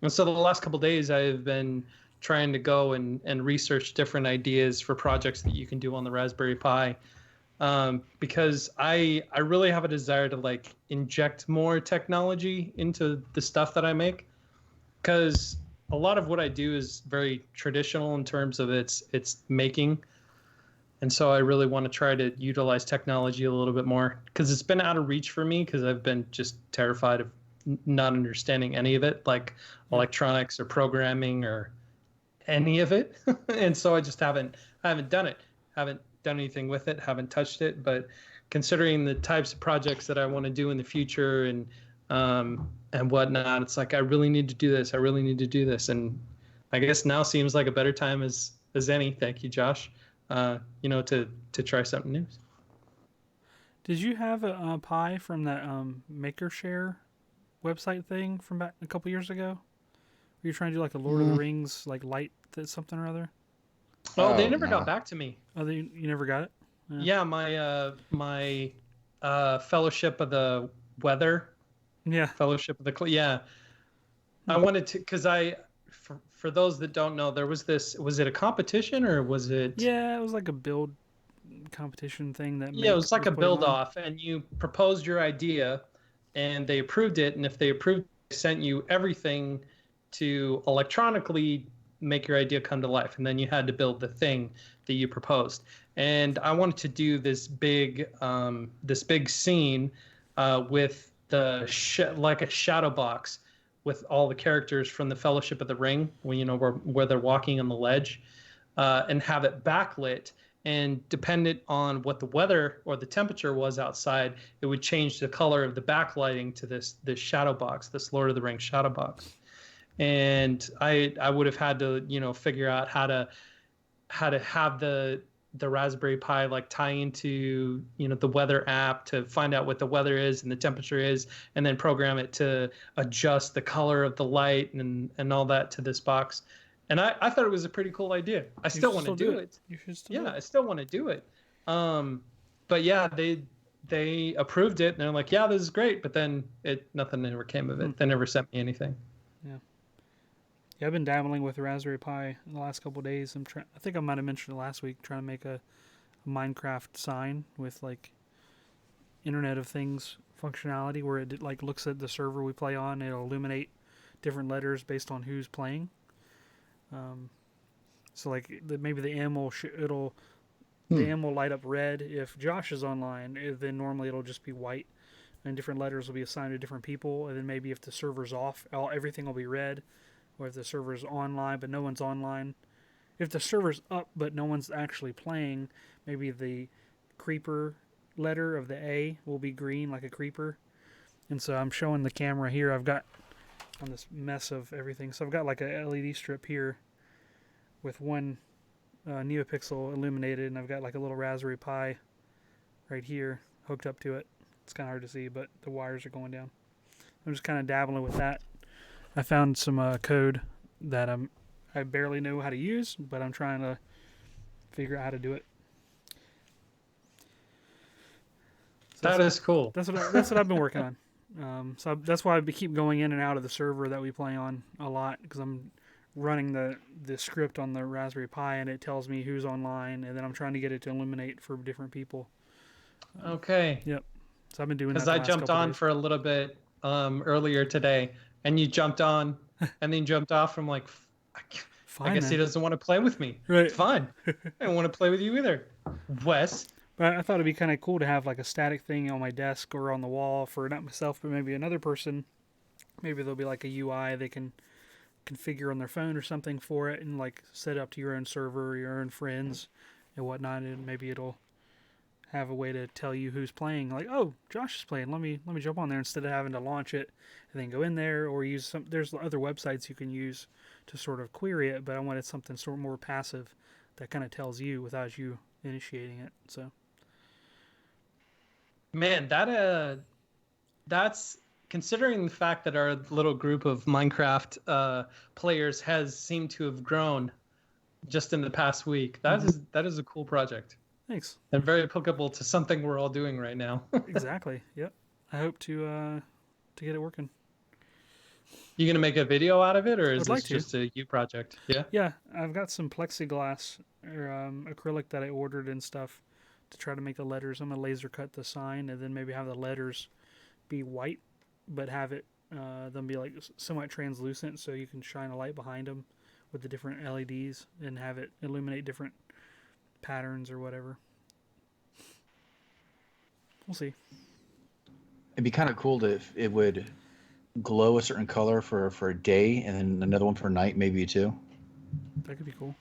And so the last couple of days I've been trying to go and research different ideas for projects that you can do on the Raspberry Pi. Because I really have a desire to inject more technology into the stuff that I make. Because a lot of what I do is very traditional in terms of its making. And so I really want to try to utilize technology a little bit more because it's been out of reach for me because I've been just terrified of not understanding any of it, like electronics or programming or any of it. And so I just haven't done it. Haven't done anything with it, haven't touched it. But considering the types of projects that I want to do in the future and whatnot, it's like I really need to do this. I really need to do this. And I guess now seems like a better time as any. Thank you, Josh. To try something new. Did you have a Pi from that MakerShare website thing from back a couple years ago? Were you trying to do like a Lord of the Rings light something or other? Oh, they never no. got back to me. Oh, you never got it? Yeah, my Fellowship of the Weather. Yeah. Fellowship of the yeah. I wanted to because for those that don't know, there was was it a competition or was it? Yeah, it was like a build competition thing that. Yeah, it was like a putting build on. off, and you proposed your idea, and they approved it. And if they approved, they sent you everything to electronically make your idea come to life, and then you had to build the thing that you proposed. And I wanted to do this big scene with like a shadow box with all the characters from the Fellowship of the Ring, when where they're walking on the ledge, and have it backlit. And dependent on what the weather or the temperature was outside, it would change the color of the backlighting to this shadow box, this Lord of the Rings shadow box. And I would have had to figure out how to have the Raspberry Pi like tie into the weather app to find out what the weather is and the temperature is, and then program it to adjust the color of the light and all that to this box. And I thought it was a pretty cool idea. I still want to do it. You should still do it. I still want to do it. But yeah, they approved it and they're like, yeah, this is great. But then nothing ever came of it. They never sent me anything. Yeah, I've been dabbling with the Raspberry Pi in the last couple of days. I think I might have mentioned it last week, trying to make a Minecraft sign with like Internet of Things functionality, where it like looks at the server we play on. It'll illuminate different letters based on who's playing. So like maybe the M will the M will light up red if Josh is online. Then normally it'll just be white, and different letters will be assigned to different people. And then maybe if the server's off, everything will be red. Or if the server's online but no one's online. If the server's up but no one's actually playing, maybe the creeper letter of the A will be green like a creeper. And so I'm showing the camera here. I've got on this mess of everything. So I've got like a LED strip here with one NeoPixel illuminated, and I've got like a little Raspberry Pi right here hooked up to it. It's kind of hard to see, but the wires are going down. I'm just kind of dabbling with that. I found some code that I barely know how to use, but I'm trying to figure out how to do it. So that is cool. That's what I've been working on. So that's why I keep going in and out of the server that we play on a lot, because I'm running the script on the Raspberry Pi, and it tells me who's online, and then I'm trying to get it to illuminate for different people. Okay. Yep. So I've been doing that. Because I jumped on for a little bit earlier today, and you jumped on and then jumped off. I'm like, Fine, I guess then. he doesn't want to play with me. Right. Fine. I don't want to play with you either, Wes. But I thought it'd be kind of cool to have like a static thing on my desk or on the wall for not myself, but maybe another person. Maybe there'll be like a UI they can configure on their phone or something for it, and like set up to your own server, your own friends, and whatnot. And maybe it'll have a way to tell you who's playing. Like, oh, Josh is playing. Let me jump on there, instead of having to launch it and then go in there or use some. There's other websites you can use to sort of query it, but I wanted something sort of more passive that kind of tells you without you initiating it. So, man, that's considering the fact that our little group of Minecraft players has seemed to have grown just in the past week. That is a cool project. Thanks. And very applicable to something we're all doing right now. Exactly. Yep. I hope to get it working. You gonna make a video out of it, or is I'd like this to. just a you project? Yeah. Yeah, I've got some plexiglass or acrylic that I ordered and stuff to try to make the letters. I'm gonna laser cut the sign and then maybe have the letters be white, but have it them be like somewhat translucent, so you can shine a light behind them with the different LEDs and have it illuminate different patterns or whatever. We'll see. It'd be kind of cool if it would glow a certain color for a day and then another one for night, maybe too. That could be cool.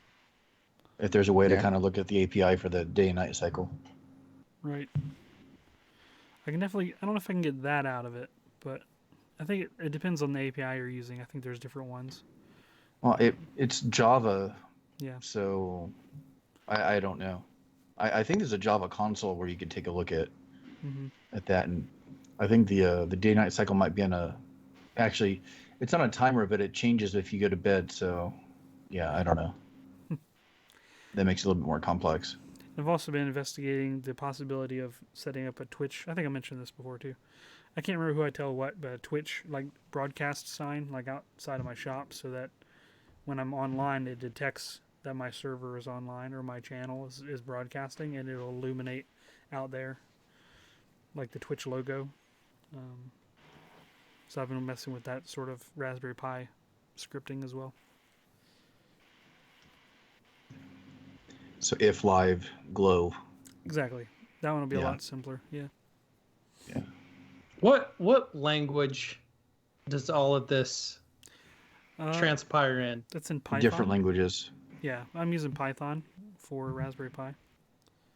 If there's a way to kind of look at the API for the day and night cycle. Right. I don't know if I can get that out of it, but I think it depends on the API you're using. I think there's different ones. Well, it's Java. Yeah. So I don't know. I think there's a Java console where you could take a look at that, and I think the day-night cycle might be actually it's on a timer, but it changes if you go to bed. So yeah, I don't know. That makes it a little bit more complex. I've also been investigating the possibility of setting up a Twitch. I think I mentioned this before too. I can't remember who I tell what, but a Twitch like broadcast sign like outside of my shop, so that when I'm online, it detects that my server is online or my channel is broadcasting, and it'll illuminate out there like the Twitch logo. So I've been messing with that sort of Raspberry Pi scripting as well. So if live glow. Exactly. That one will be a lot simpler. Yeah. Yeah. What language does all of this transpire in? That's in Python. Different languages. Yeah, I'm using Python for Raspberry Pi.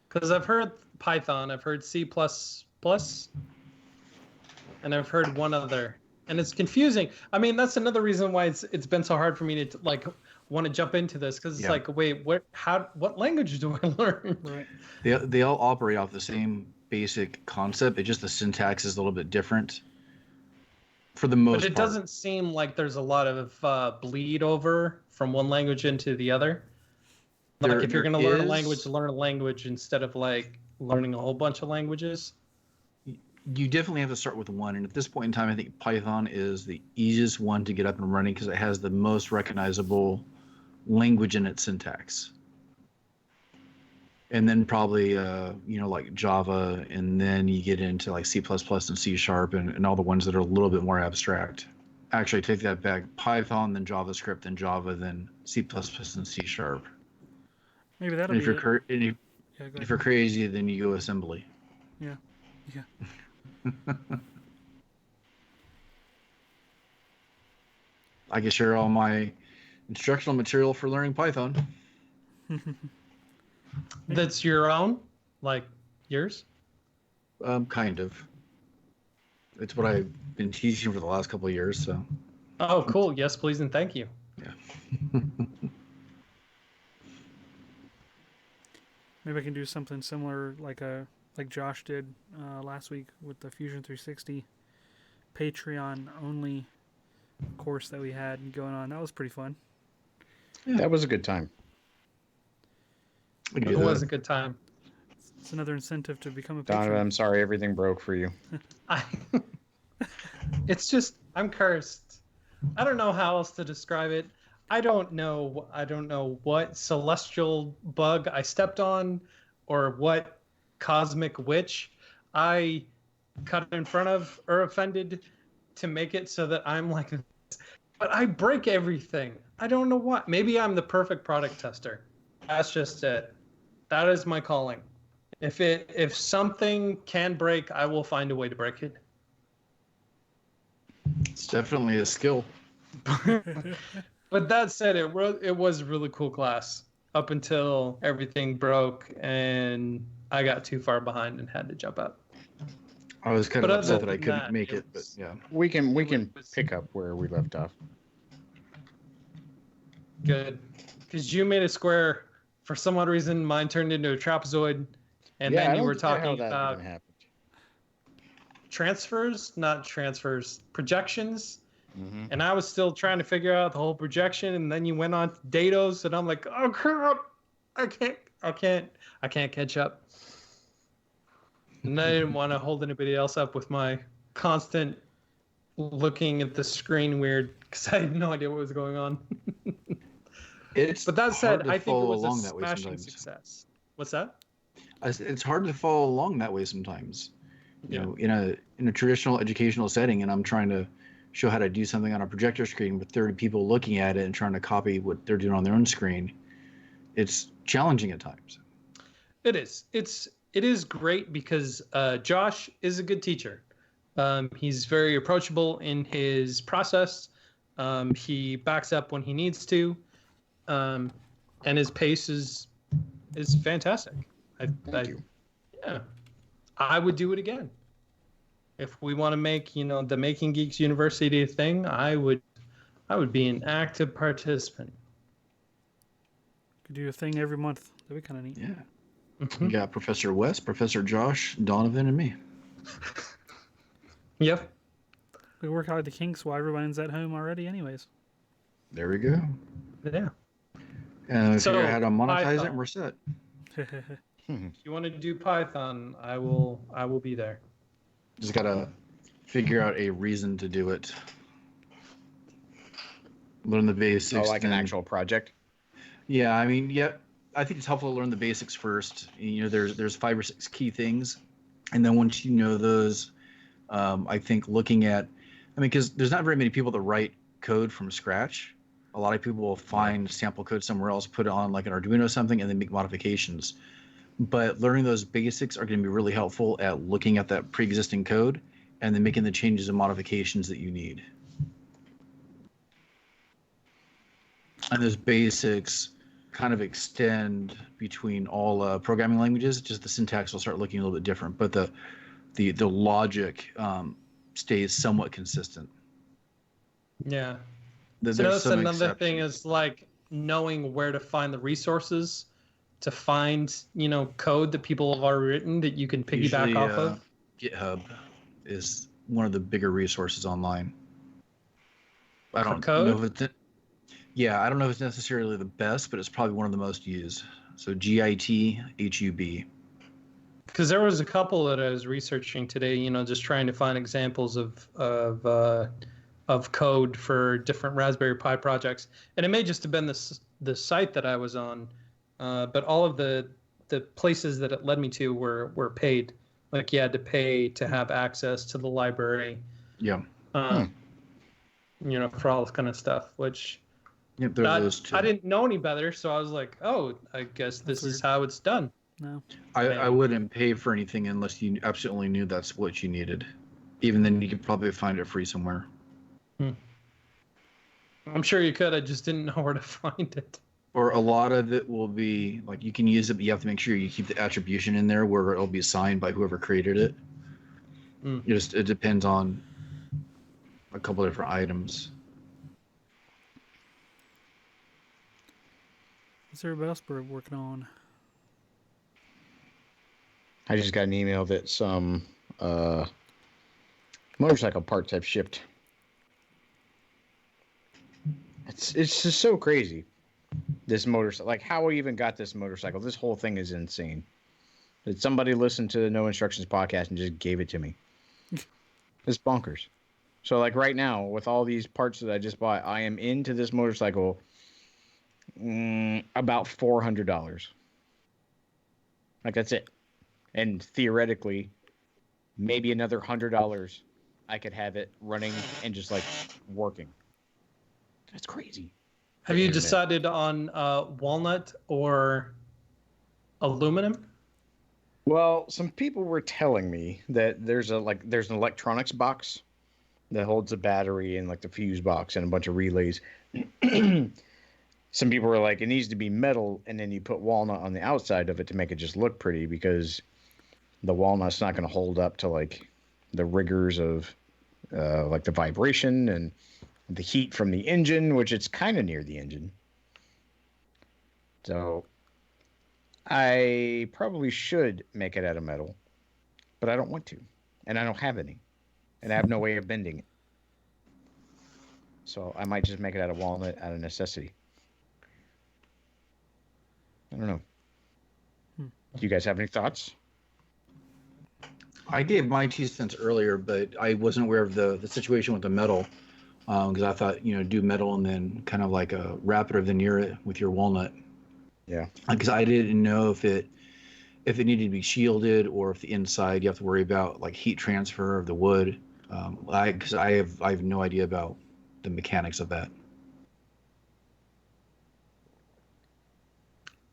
Because I've heard Python, I've heard C++, and I've heard one other, and it's confusing. I mean, that's another reason why it's been so hard for me to like want to jump into this, because it's like, wait, what language do I learn? Right. They all operate off the same basic concept. It's just the syntax is a little bit different. For the most part. But it doesn't seem like there's a lot of bleed over from one language into the other. Like if you're going to learn a language instead of like learning a whole bunch of languages. You definitely have to start with one. And at this point in time, I think Python is the easiest one to get up and running because it has the most recognizable language in its syntax. And then probably, like Java, and then you get into like C++ and C# and all the ones that are a little bit more abstract. Actually, take that back. Python, then JavaScript, then Java, then C++ and C#. Maybe that'll And be if you're crazy, then you go assembly. Yeah. I can share all my instructional material for learning Python. That's your own? Like yours? Kind of. It's what I've been teaching for the last couple of years, so. Oh, cool. Yes, please, and thank you. Yeah. Maybe I can do something similar like Josh did last week with the Fusion 360 Patreon only course that we had going on. That was pretty fun. Yeah. That was a good time. It was a good time. It's another incentive to become a Donovan, patron. I'm sorry everything broke for you. It's just I'm cursed. I don't know how else to describe it. I don't know what celestial bug I stepped on or what cosmic witch I cut in front of or offended to make it so that I'm like this. But I break everything. I don't know what. Maybe I'm the perfect product tester. That's just it. That is my calling. If something can break, I will find a way to break it. It's definitely a skill. But that said, it was a really cool class up until everything broke and I got too far behind and had to jump out. I was kind But of other upset that I than couldn't that, make it it, but was- yeah. We can pick up where we left off. Good. Because you made a square. For some odd reason, mine turned into a trapezoid. And Yeah, I then you don't were get how talking that about even happened. projections. Mm-hmm. And I was still trying to figure out the whole projection. And then you went on to dados. And I'm like, oh, crap. I can't catch up. And I didn't want to hold anybody else up with my constant looking at the screen weird because I had no idea what was going on. But that said, I think it was a smashing success. What's that? It's hard to follow along that way sometimes. You Yeah. know, in a traditional educational setting, and I'm trying to show how to do something on a projector screen with 30 people looking at it and trying to copy what they're doing on their own screen. It's challenging at times. It is. It is great because Josh is a good teacher. He's very approachable in his process. He backs up when he needs to, and his pace is fantastic. Thank you. Yeah, I would do it again. If we want to make the Making Geeks University a thing, I would be an active participant. Could do a thing every month. That'd be kind of neat. Yeah. Mm-hmm. You got Professor West, Professor Josh, Donovan, and me. Yep. We work out the kinks while everyone's at home already, anyways. There we go. Yeah. And So, figure out how to monetize it, Python. and we're set. If you want to do Python, I will be there. Just gotta figure out a reason to do it. Learn the basics. Oh, like an then- actual project? Yeah, I mean, yeah, I think it's helpful to learn the basics first. There's 5 or 6 key things, and then once you know those, I think because there's not very many people that write code from scratch. A lot of people will find sample code somewhere else, put it on like an Arduino or something, and then make modifications. But learning those basics are going to be really helpful at looking at that pre-existing code and then making the changes and modifications that you need. And those basics kind of extend between all programming languages. Just the syntax will start looking a little bit different, but the logic stays somewhat consistent. Yeah. So There's that's some another thing exceptions. is like knowing where to find the resources to find, code that people have already written that you can piggyback Usually, off of. GitHub is one of the bigger resources online. I For don't know code? if it's I don't know if it's necessarily the best, but it's probably one of the most used. So GitHub. Because there was a couple that I was researching today, just trying to find examples of code for different Raspberry Pi projects, and it may just have been the site that I was on, but all of the places that it led me to were paid. Like you had to pay to have access to the library, Yeah. for all this kind of stuff. Which Yep, there's those two. I didn't know any better, so I was like, oh, I guess this is how it's done. No. I wouldn't pay for anything unless you absolutely knew that's what you needed. Even then, you could probably find it free somewhere. I'm sure you could. I just didn't know where to find it. Or a lot of it will be like you can use it, but you have to make sure you keep the attribution in there where it'll be signed by whoever created it. It depends on a couple of different items. What's everybody else working on? I just got an email that some motorcycle parts have shipped. It's just so crazy. This motorcycle, like how I even got this motorcycle. This whole thing is insane. Did somebody listen to the No Instructions podcast and just gave it to me? It's bonkers. So like right now, with all these parts that I just bought, I am into this motorcycle about $400. Like that's it. And theoretically, maybe another $100, I could have it running and just like working. That's crazy. Have you decided on walnut or aluminum? Well, some people were telling me that there's an electronics box that holds a battery and like the fuse box and a bunch of relays. Some people were like, it needs to be metal, and then you put walnut on the outside of it to make it just look pretty, because the walnut's not going to hold up to like the rigors of like the vibration and the heat from the engine, which it's kind of near the engine. So I probably should make it out of metal, but I don't want to, and I don't have any, and I have no way of bending it. So I might just make it out of walnut out of necessity. I don't know. Do you guys have any thoughts? I gave my 2 cents earlier, but I wasn't aware of the situation with the metal, because I thought, do metal and then kind of like wrap it or veneer it with your walnut. Yeah. Because I didn't know if it needed to be shielded or if the inside you have to worry about like heat transfer of the wood. Because I have no idea about the mechanics of that.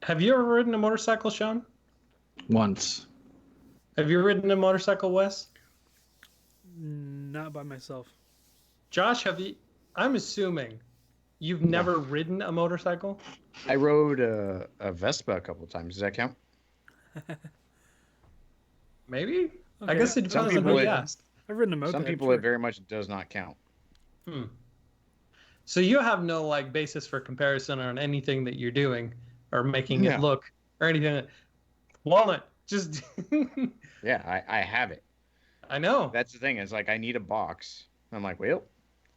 Have you ever ridden a motorcycle, Sean? Once. Have you ridden a motorcycle, Wes? Not by myself. Josh, have you? I'm assuming you've never ridden a motorcycle. I rode a Vespa a couple of times. Does that count? Maybe. I Okay. guess it Some depends on people who you would- ask. I've ridden a moped. Some people sure. it very much does not count. So you have no like basis for comparison on anything that you're doing or making it No. look or anything. Walnut, just Yeah, I have it. I know. That's the thing. Is like I need a box. I'm like, well,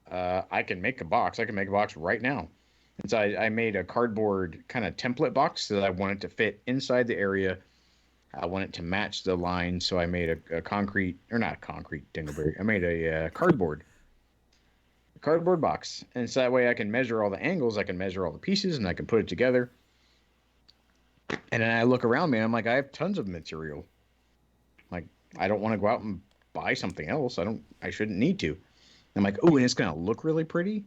I can make a box. I can make a box right now. And so I made a cardboard kind of template box that I wanted to fit inside the area. I want it to match the line, so I made a concrete, or not concrete dingleberry. I made a cardboard box, and so that way I can measure all the angles, I can measure all the pieces, and I can put it together. And then I look around me, and I'm like, I have tons of material. Like, I don't want to go out and buy something else. I shouldn't need to. I'm like, oh, and it's gonna look really pretty.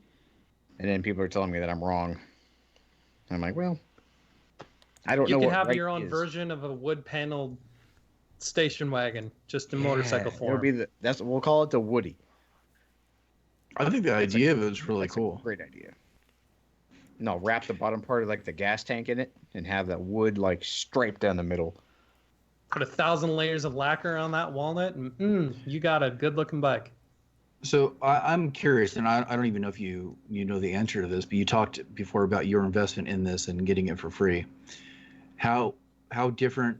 And then people are telling me that I'm wrong. I'm like, well, I don't know You what can have right your own is. version of a wood paneled station wagon, just in motorcycle It form. would be we'll call it the Woody. I think the idea of it is really That's cool. a great idea. No, wrap the bottom part of like the gas tank in it and have that wood like striped down the middle. Put 1,000 layers of lacquer on that walnut, and you got a good-looking bike. So I'm curious, and I don't even know if you know the answer to this, but you talked before about your investment in this and getting it for free. How different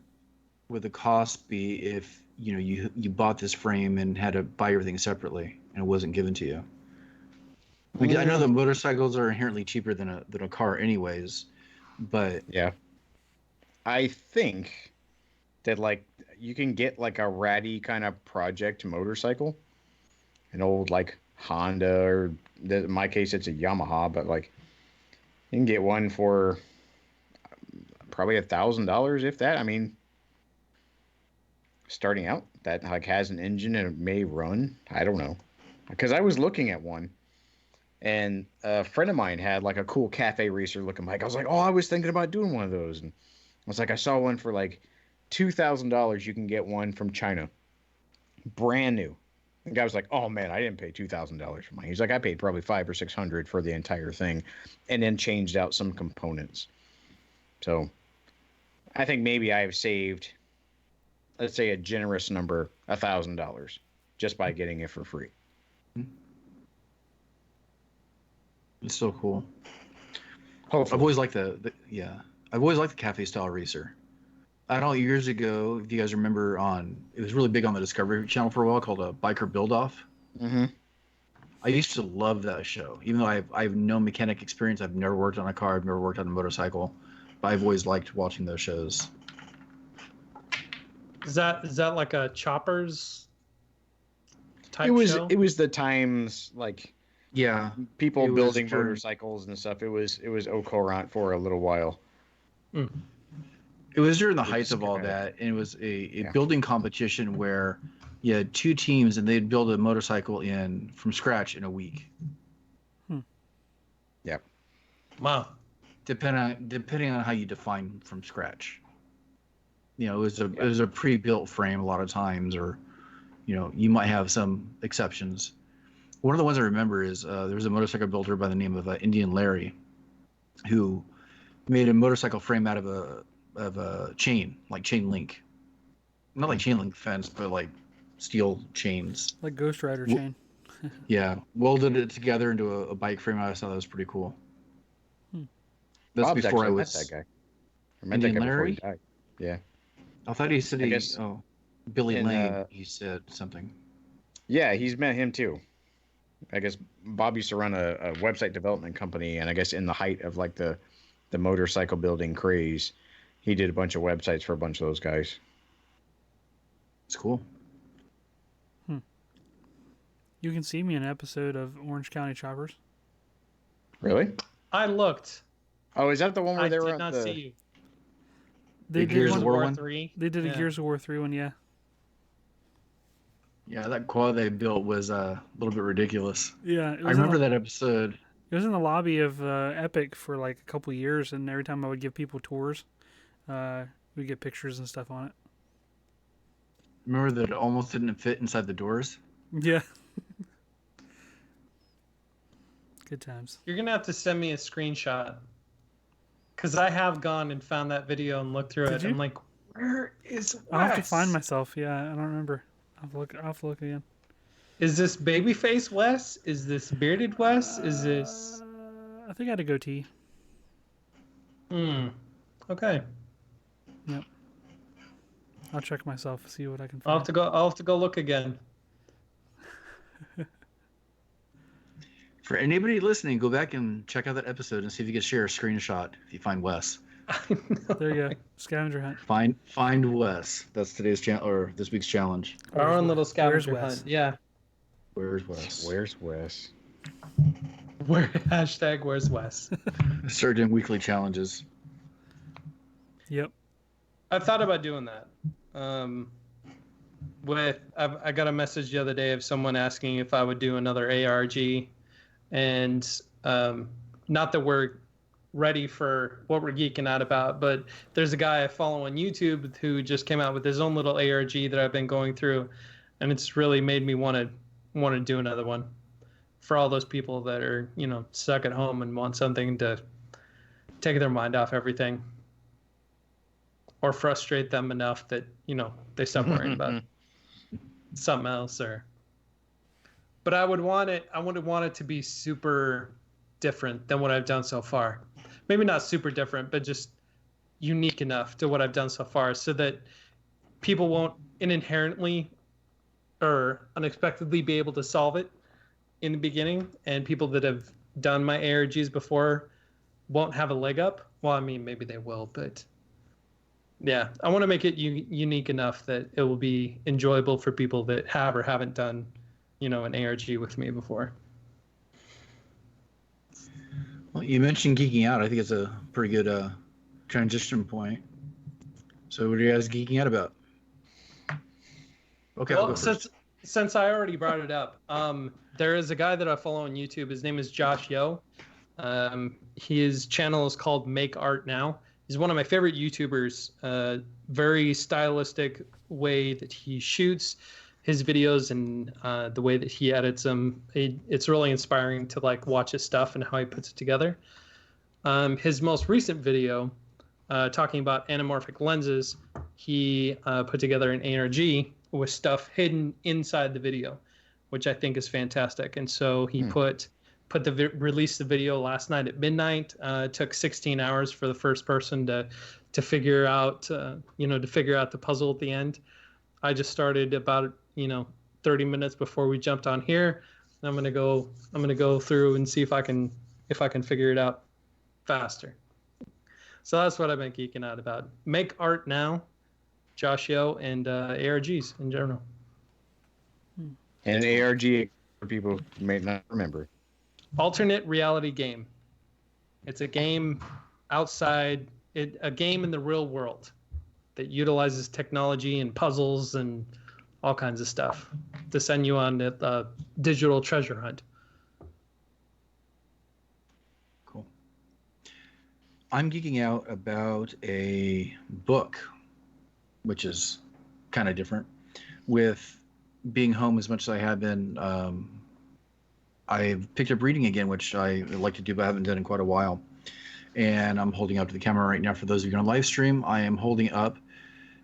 would the cost be if you bought this frame and had to buy everything separately and it wasn't given to you? Because I know the motorcycles are inherently cheaper than a car, anyways, but Yeah. I think that like you can get like a ratty kind of project motorcycle, an old like Honda or in my case it's a Yamaha, but like you can get one for probably $1,000 if that. I mean, starting out that like has an engine and it may run. I don't know, because I was looking at one. And a friend of mine had like a cool cafe racer looking bike. I was like, oh, I was thinking about doing one of those. And I was like, I saw one for like $2,000. You can get one from China, brand new. The guy was like, oh man, I didn't pay $2,000 for mine. He's like, I paid probably $500 or $600 for the entire thing, and then changed out some components. So I think maybe I have saved, let's say a generous number, $1,000 just by getting it for free. it's so cool. Hopefully. I've always liked I've always liked the cafe style racer. I don't know, years ago, if you guys remember, it was really big on the Discovery Channel for a while, called a Biker Build Off. Mm-hmm. I used to love that show, even though I have no mechanic experience. I've never worked on a car. I've never worked on a motorcycle, but I've always liked watching those shows. Is that like a Choppers type It show? was the times like Yeah, people It was building during- motorcycles and stuff. It was au courant for a little while. it was during the It's height of all kinda- that, and it was a Yeah. building competition where you had two teams, and they'd build a motorcycle from scratch in a week, Wow. depending on how you define from scratch. It was a pre-built frame a lot of times, or you might have some exceptions. One of the ones I remember is there was a motorcycle builder by the name of Indian Larry, who made a motorcycle frame out of a chain, like chain link, not like chain link fence, but like steel chains. Like Ghost Rider Wh- chain. Yeah, welded it together into a bike frame. I thought that was pretty cool. Hmm. That's Bob's before I actually was. met that guy. I met that Indian guy before he Larry? died. Yeah. I thought he said I guess Billy in, Lane. He said something. Yeah, he's met him too. I guess Bob used to run a website development company, and I guess in the height of like the motorcycle building craze, he did a bunch of websites for a bunch of those guys. It's cool. You can see me in an episode of Orange County Choppers. Really? I looked. Oh, is that the one where I they did were on not the? see you. They The did Gears one. of War War one? 3. They did a Yeah. Gears of War 3 one, yeah. Yeah, that quad they built was a little bit ridiculous. Yeah, it I was, remember that episode. it was in the lobby of Epic for like a couple years, and every time I would give people tours, we'd get pictures and stuff on it. Remember that it almost didn't fit inside the doors? Yeah. Good times. You're gonna have to send me a screenshot, because I have gone and found that video and looked through Did it. you? I'm like, where is Wes? I'll have to find myself. Yeah, I don't remember. I'll have to look again. Is this babyface Wes? Is this bearded Wes? Is this? I think I had a goatee. Okay. I'll check myself, see what I can I'll find. have to go look again. For anybody listening, go back and check out that episode and see if you can share a screenshot if you find Wes. There you go. Scavenger hunt. Find Wes. That's today's or this week's challenge. Our own little scavenger Wes? hunt. Yeah. Where's Wes? Where's Wes? Hashtag where's Wes? Start doing weekly challenges. Yep. I thought about doing that. I got a message the other day of someone asking if I would do another ARG, and not that we're ready for what we're geeking out about. But there's a guy I follow on YouTube who just came out with his own little ARG that I've been going through, and it's really made me want to do another one for all those people that are, you know, stuck at home and want something to take their mind off everything or frustrate them enough that, you know, they stop worrying about something else. But I would want it to be super different than what I've done so far. Maybe not super different, but just unique enough to what I've done so far so that people won't inherently or unexpectedly be able to solve it in the beginning, and people that have done my ARGs before won't have a leg up. Well, I mean, maybe they will, but yeah, I want to make it unique enough that it will be enjoyable for people that have or haven't done, you know, an ARG with me before. Well, you mentioned geeking out. I think it's a pretty good transition point. So what are you guys geeking out about? Okay, I'll go Well, first. since I already brought it up, there is a guy that I follow on YouTube. His name is Josh Yo. His channel is called Make Art Now. He's one of my favorite YouTubers. Very stylistic way that he shoots his videos and the way that he edits them. It's really inspiring to like watch his stuff and how he puts it together. His most recent video, talking about anamorphic lenses, he put together an ARG with stuff hidden inside the video, which I think is fantastic. And so he released the video last night at midnight. It took 16 hours for the first person to figure out the puzzle at the end. I just started about 30 minutes before we jumped on here. I'm gonna go through and see if I can figure it out faster. So that's what I've been geeking out about. Make Art Now, Josh Yo, and ARGs in general. And an ARG, for people who may not remember. Alternate reality game. It's a game a game in the real world that utilizes technology and puzzles and all kinds of stuff to send you on a digital treasure hunt. Cool. I'm geeking out about a book, which is kind of different. With being home as much as I have been, I've picked up reading again, which I like to do, but I haven't done in quite a while. And I'm holding up to the camera right now for those of you on live stream. I am holding up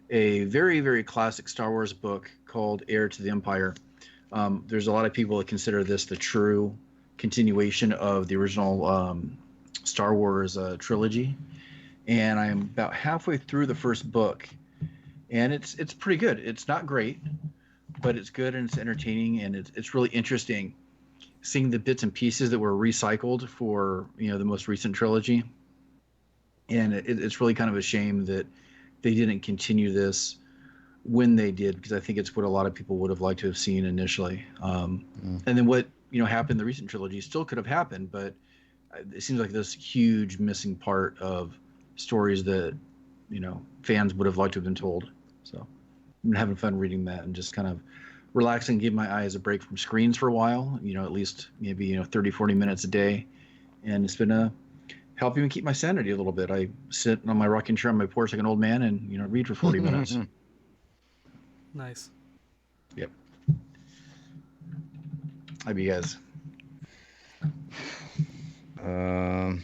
a very, very classic Star Wars book called Heir to the Empire. There's a lot of people that consider this the true continuation of the original Star Wars trilogy. And I'm about halfway through the first book. And it's pretty good. It's not great, but it's good and it's entertaining and it's really interesting seeing the bits and pieces that were recycled for the most recent trilogy. And it's really kind of a shame that they didn't continue this when they did, because I think it's what a lot of people would have liked to have seen initially. And then what happened in the recent trilogy still could have happened, but it seems like this huge missing part of stories that fans would have liked to have been told. So I'm having fun reading that and just kind of relaxing, give my eyes a break from screens for a while, at least maybe 30-40 minutes a day. And it's been helping me keep my sanity a little bit. I sit on my rocking chair on my porch like an old man and read for 40 minutes. Nice. Yep. How about you guys? I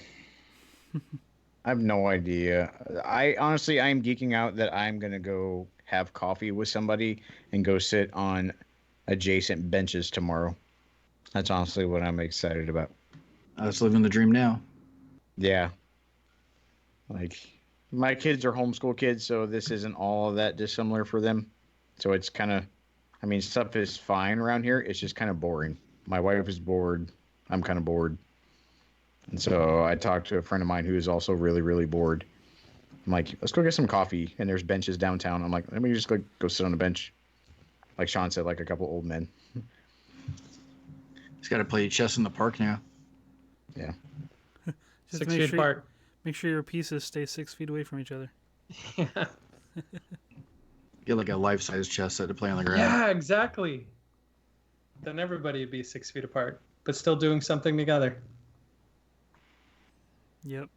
have no idea. I'm geeking out that I'm gonna go have coffee with somebody and go sit on adjacent benches tomorrow. That's honestly what I'm excited about. I was living the dream now. Yeah. Like, my kids are homeschool kids, so this isn't all that dissimilar for them. So it's kind of, stuff is fine around here. It's just kind of boring. My wife is bored. I'm kind of bored. And so I talked to a friend of mine who is also really, really bored. I'm like, let's go get some coffee. And there's benches downtown. I'm like, let me just go sit on a bench. Like Sean said, like a couple old men. He's got to play chess in the park now. Yeah. Just 6 feet apart. Make sure your pieces stay 6 feet away from each other. Yeah. Get like a life-size chess set to play on the ground. Yeah, exactly. Then everybody would be 6 feet apart, but still doing something together. Yep.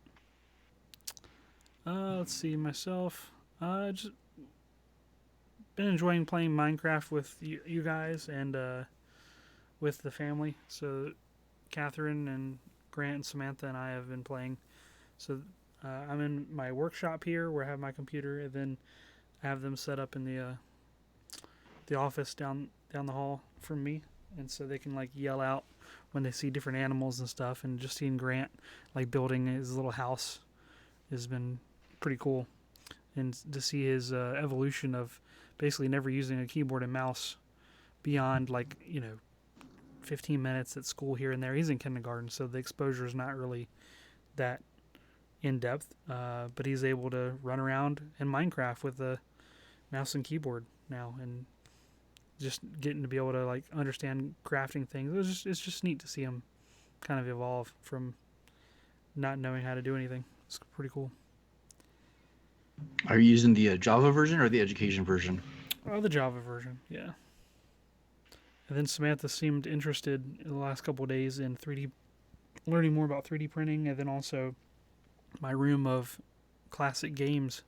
Let's see, myself. Just been enjoying playing Minecraft with you guys and with the family. So Catherine and Grant and Samantha and I have been playing. So I'm in my workshop here where I have my computer, and then I have them set up in the office down the hall from me, and so they can like yell out when they see different animals and stuff. And just seeing Grant like building his little house has been pretty cool, and to see his evolution of basically never using a keyboard and mouse beyond 15 minutes at school here and there. He's in kindergarten, so the exposure is not really that in depth, but he's able to run around in Minecraft with a mouse and keyboard now, and just getting to be able to like understand crafting things. It's just neat to see him kind of evolve from not knowing how to do anything. It's pretty cool. Are you using the Java version or the education version? Oh, the Java version, yeah. And then Samantha seemed interested in the last couple of days in 3D, learning more about 3D printing, and then also my room of classic games.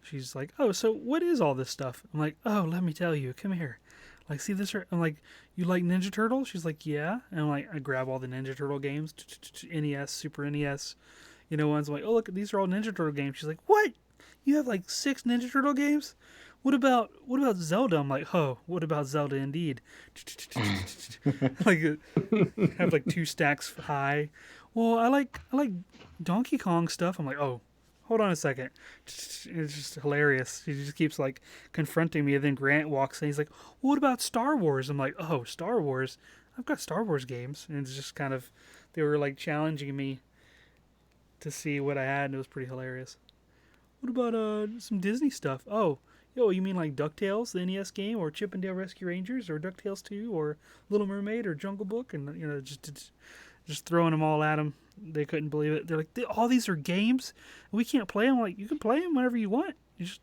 She's like, "Oh, so what is all this stuff?" I'm like, "Oh, let me tell you. Come here. Like, see this? I'm like, "You like Ninja Turtles?" She's like, "Yeah." And I'm like, I grab all the Ninja Turtle games, NES, Super NES, ones. I'm like, "Oh, look, these are all Ninja Turtle games." She's like, "What? You have like 6 Ninja Turtle games? What about Zelda?" I'm like, "Oh, what about Zelda indeed?" Like, have like 2 stacks high. Well, I like Donkey Kong stuff. I'm like, "Oh, hold on a second." It's just hilarious. He just keeps like confronting me, and then Grant walks in. He's like, "Well, what about Star Wars?" I'm like, "Oh, Star Wars. I've got Star Wars games." And it's just kind of, they were like challenging me to see what I had, and it was pretty hilarious. What about some Disney stuff? Oh, yo, you mean like DuckTales, the NES game, or Chip and Dale Rescue Rangers, or DuckTales 2, or Little Mermaid, or Jungle Book, and just throwing them all at them. They couldn't believe it. They're like, all these are games? We can't play them? I'm like, you can play them whenever you want. You just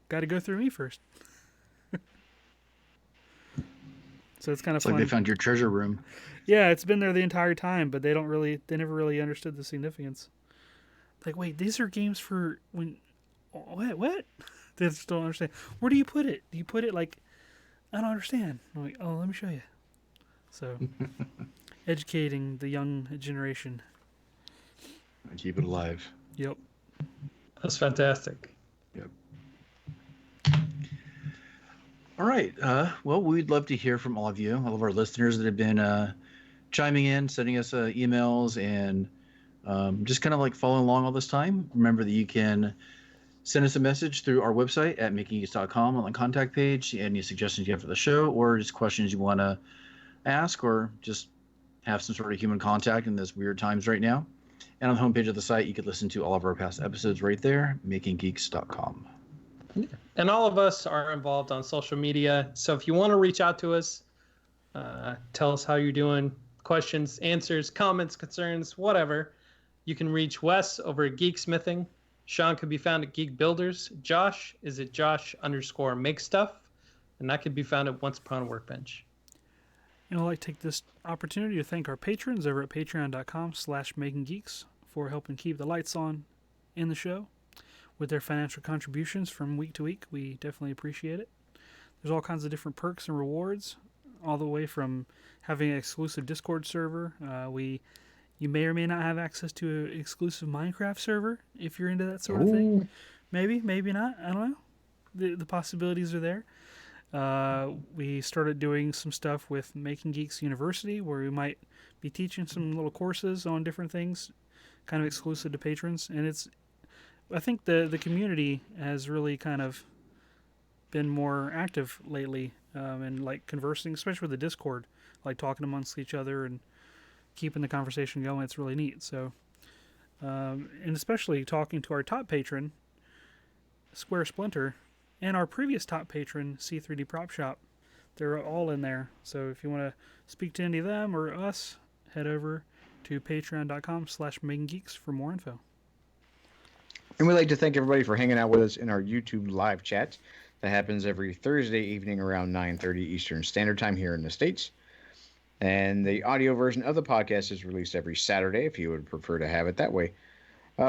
got to go through me first. So it's kind of It's fun. like they found your treasure room. Yeah, it's been there the entire time, but they never really understood the significance. Like, wait, these are games for when, what? They just don't understand. Where do you put it? Do you put it like, I don't understand. I'm like, oh, let me show you. So, educating the young generation. And keep it alive. Yep. That's fantastic. Yep. All right. Well, we'd love to hear from all of you, all of our listeners that have been chiming in, sending us emails, and just kind of like following along all this time. Remember that you can send us a message through our website at makinggeeks.com on the contact page. Any suggestions you have for the show, or just questions you want to ask, or just have some sort of human contact in this weird times right now. And on the homepage of the site, you can listen to all of our past episodes right there, makinggeeks.com. And all of us are involved on social media. So if you want to reach out to us, tell us how you're doing, questions, answers, comments, concerns, whatever, you can reach Wes over at Geeksmithing. Sean can be found at Geek Builders. Josh is at Josh_Make_Stuff. And that can be found at Once Upon a Workbench. And I'd like to take this opportunity to thank our patrons over at patreon.com/makinggeeks for helping keep the lights on in the show. With their financial contributions from week to week, we definitely appreciate it. There's all kinds of different perks and rewards, all the way from having an exclusive Discord server. You may or may not have access to an exclusive Minecraft server if you're into that sort of thing. Maybe, maybe not. I don't know. The possibilities are there. We started doing some stuff with Making Geeks University, where we might be teaching some little courses on different things, kind of exclusive to patrons. And I think the community has really kind of been more active lately, and like conversing, especially with the Discord, like talking amongst each other and keeping the conversation going. It's really neat. So, and especially talking to our top patron, Square Splinter, and our previous top patron, C3D Prop Shop. They're all in there. So if you want to speak to any of them or us, head over to patreon.com/makinggeeks for more info. And we'd like to thank everybody for hanging out with us in our YouTube live chat. That happens every Thursday evening around 9:30 Eastern Standard Time here in the States. And the audio version of the podcast is released every Saturday if you would prefer to have it that way.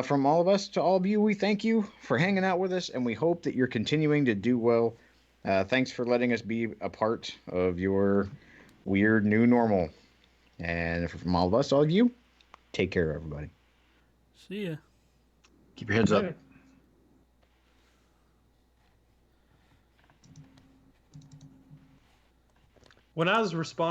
From all of us to all of you, we thank you for hanging out with us, and we hope that you're continuing to do well. Thanks for letting us be a part of your weird new normal. And from all of us, all of you, take care, everybody. See ya. Keep your heads up. When I was responding